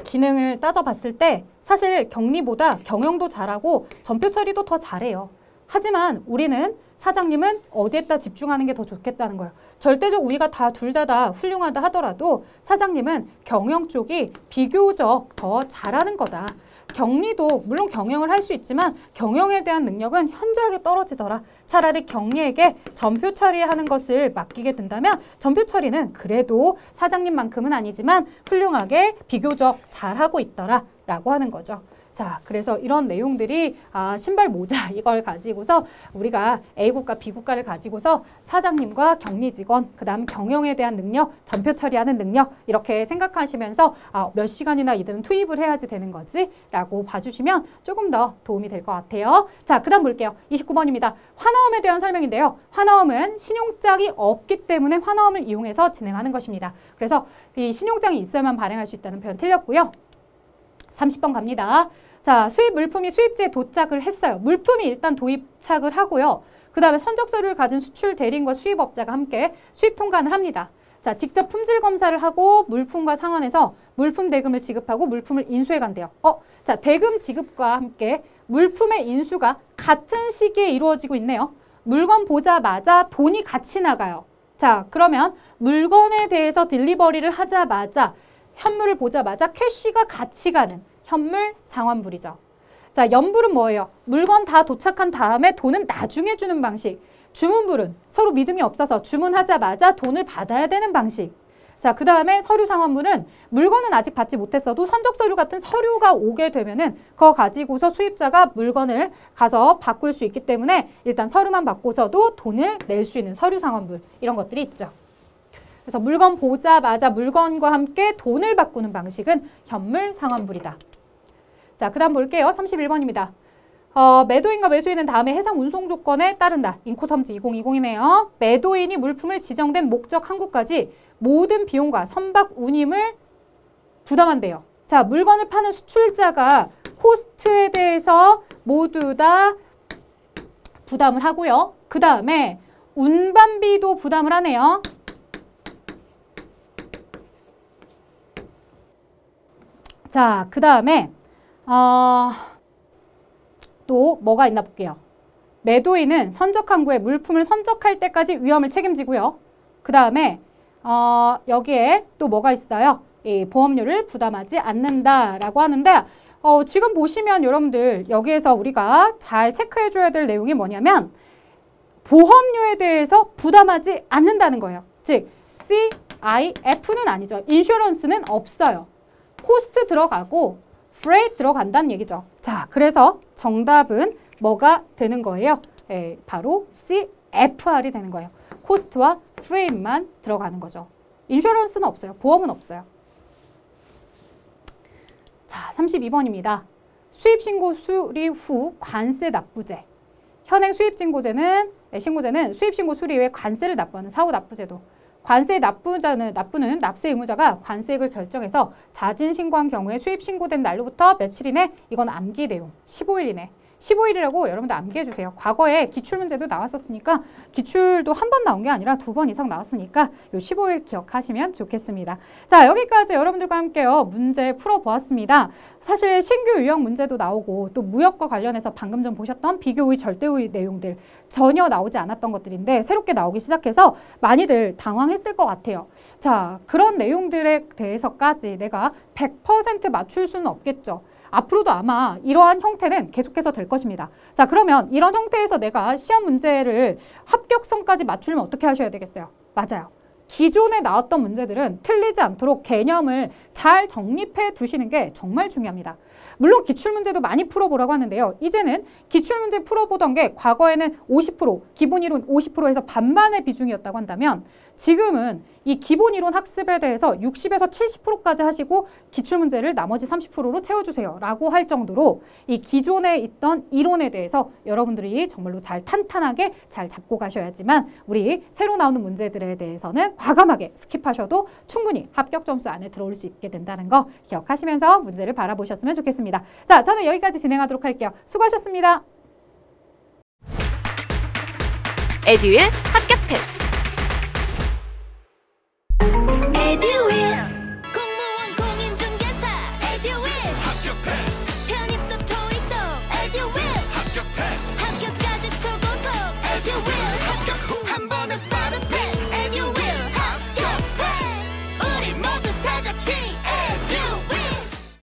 기능을 따져봤을 때 사실 격리보다 경영도 잘하고 전표 처리도 더 잘해요. 하지만 우리는 사장님은 어디에다 집중하는 게 더 좋겠다는 거예요. 절대적 우위가 둘 다 훌륭하다 하더라도 사장님은 경영 쪽이 비교적 더 잘하는 거다. 격리도 물론 경영을 할 수 있지만 경영에 대한 능력은 현저하게 떨어지더라. 차라리 격리에게 전표 처리하는 것을 맡기게 된다면 전표 처리는 그래도 사장님만큼은 아니지만 훌륭하게 비교적 잘하고 있더라 라고 하는 거죠. 자, 그래서 이런 내용들이 신발 모자 이걸 가지고서 우리가 A국가, B국가를 가지고서 사장님과 격리 직원, 그 다음 경영에 대한 능력, 전표 처리하는 능력 이렇게 생각하시면서 몇 시간이나 이들은 투입을 해야지 되는 거지 라고 봐주시면 조금 더 도움이 될 것 같아요. 자, 그 다음 볼게요. 29번입니다. 환어음에 대한 설명인데요. 환어음은 신용장이 없기 때문에 환어음을 이용해서 진행하는 것입니다. 그래서 이 신용장이 있어야만 발행할 수 있다는 표현 틀렸고요. 30번 갑니다. 자, 수입 물품이 수입지에 도착을 했어요. 물품이 일단 도착을 하고요. 그 다음에 선적 서류를 가진 수출 대리인과 수입업자가 함께 수입 통관을 합니다. 자, 직접 품질 검사를 하고 물품과 상환해서 물품 대금을 지급하고 물품을 인수해 간대요. 자, 대금 지급과 함께 물품의 인수가 같은 시기에 이루어지고 있네요. 물건 보자마자 돈이 같이 나가요. 자, 그러면 물건에 대해서 딜리버리를 하자마자 현물을 보자마자 캐시가 같이 가는 현물 상환불이죠. 자, 연불은 뭐예요? 물건 다 도착한 다음에 돈은 나중에 주는 방식. 주문불은 서로 믿음이 없어서 주문하자마자 돈을 받아야 되는 방식. 자, 그 다음에 서류 상환물은 물건은 아직 받지 못했어도 선적 서류 같은 서류가 오게 되면은 그거 가지고서 수입자가 물건을 가서 바꿀 수 있기 때문에 일단 서류만 받고서도 돈을 낼 수 있는 서류 상환물 이런 것들이 있죠. 그래서 물건 보자마자 물건과 함께 돈을 바꾸는 방식은 현물 상환불이다. 자, 그 다음 볼게요. 31번입니다. 매도인과 매수인은 다음에 해상 운송 조건에 따른다. 인코텀즈 2020이네요. 매도인이 물품을 지정된 목적 항구까지 모든 비용과 선박 운임을 부담한대요. 자, 물건을 파는 수출자가 코스트에 대해서 모두 다 부담을 하고요. 그 다음에 운반비도 부담을 하네요. 자, 그 다음에 또 뭐가 있나 볼게요. 매도인은 선적 항구에 물품을 선적할 때까지 위험을 책임지고요. 그 다음에 여기에 또 뭐가 있어요? 이 보험료를 부담하지 않는다라고 하는데 지금 보시면 여러분들 여기에서 우리가 잘 체크해 줘야 될 내용이 뭐냐면 보험료에 대해서 부담하지 않는다는 거예요. 즉 CIF는 아니죠. 인슈런스는 없어요. 코스트 들어가고 프레이트 들어간다는 얘기죠. 자, 그래서 정답은 뭐가 되는 거예요? 바로 CFR이 되는 거예요. 코스트와 프레임만 들어가는 거죠. 인슈런스는 없어요. 보험은 없어요. 자, 32번입니다. 수입신고 수리 후 관세 납부제. 현행 수입신고제는 수입신고 수리 후에 관세를 납부하는 사후납부제도. 관세 납부는 납세 의무자가 관세액을 결정해서 자진 신고한 경우에 수입 신고된 날로부터 며칠 이내 이건 암기 내용 15일 이내 15일이라고 여러분들 암기해 주세요. 과거에 기출문제도 나왔었으니까 기출도 한 번 나온 게 아니라 2번 이상 나왔으니까 요 15일 기억하시면 좋겠습니다. 자, 여기까지 여러분들과 함께요. 문제 풀어보았습니다. 사실 신규 유형 문제도 나오고 또 무역과 관련해서 방금 전 보셨던 비교의 절대의 내용들 전혀 나오지 않았던 것들인데 새롭게 나오기 시작해서 많이들 당황했을 것 같아요. 자, 그런 내용들에 대해서까지 내가 100% 맞출 수는 없겠죠. 앞으로도 아마 이러한 형태는 계속해서 될 것입니다. 자, 그러면 이런 형태에서 내가 시험 문제를 합격성까지 맞추려면 어떻게 하셔야 되겠어요? 맞아요. 기존에 나왔던 문제들은 틀리지 않도록 개념을 잘 정립해 두시는 게 정말 중요합니다. 물론 기출문제도 많이 풀어보라고 하는데요. 이제는 기출문제 풀어보던 게 과거에는 50%, 기본이론 50%에서 반반의 비중이었다고 한다면 지금은 이 기본이론 학습에 대해서 60에서 70%까지 하시고 기출문제를 나머지 30%로 채워주세요 라고 할 정도로 이 기존에 있던 이론에 대해서 여러분들이 정말로 잘 탄탄하게 잘 잡고 가셔야지만 우리 새로 나오는 문제들에 대해서는 과감하게 스킵하셔도 충분히 합격 점수 안에 들어올 수 있게 된다는 거 기억하시면서 문제를 바라보셨으면 좋겠습니다. 자, 저는 여기까지 진행하도록 할게요. 수고하셨습니다. 에듀윌 합격 패스. 에듀윌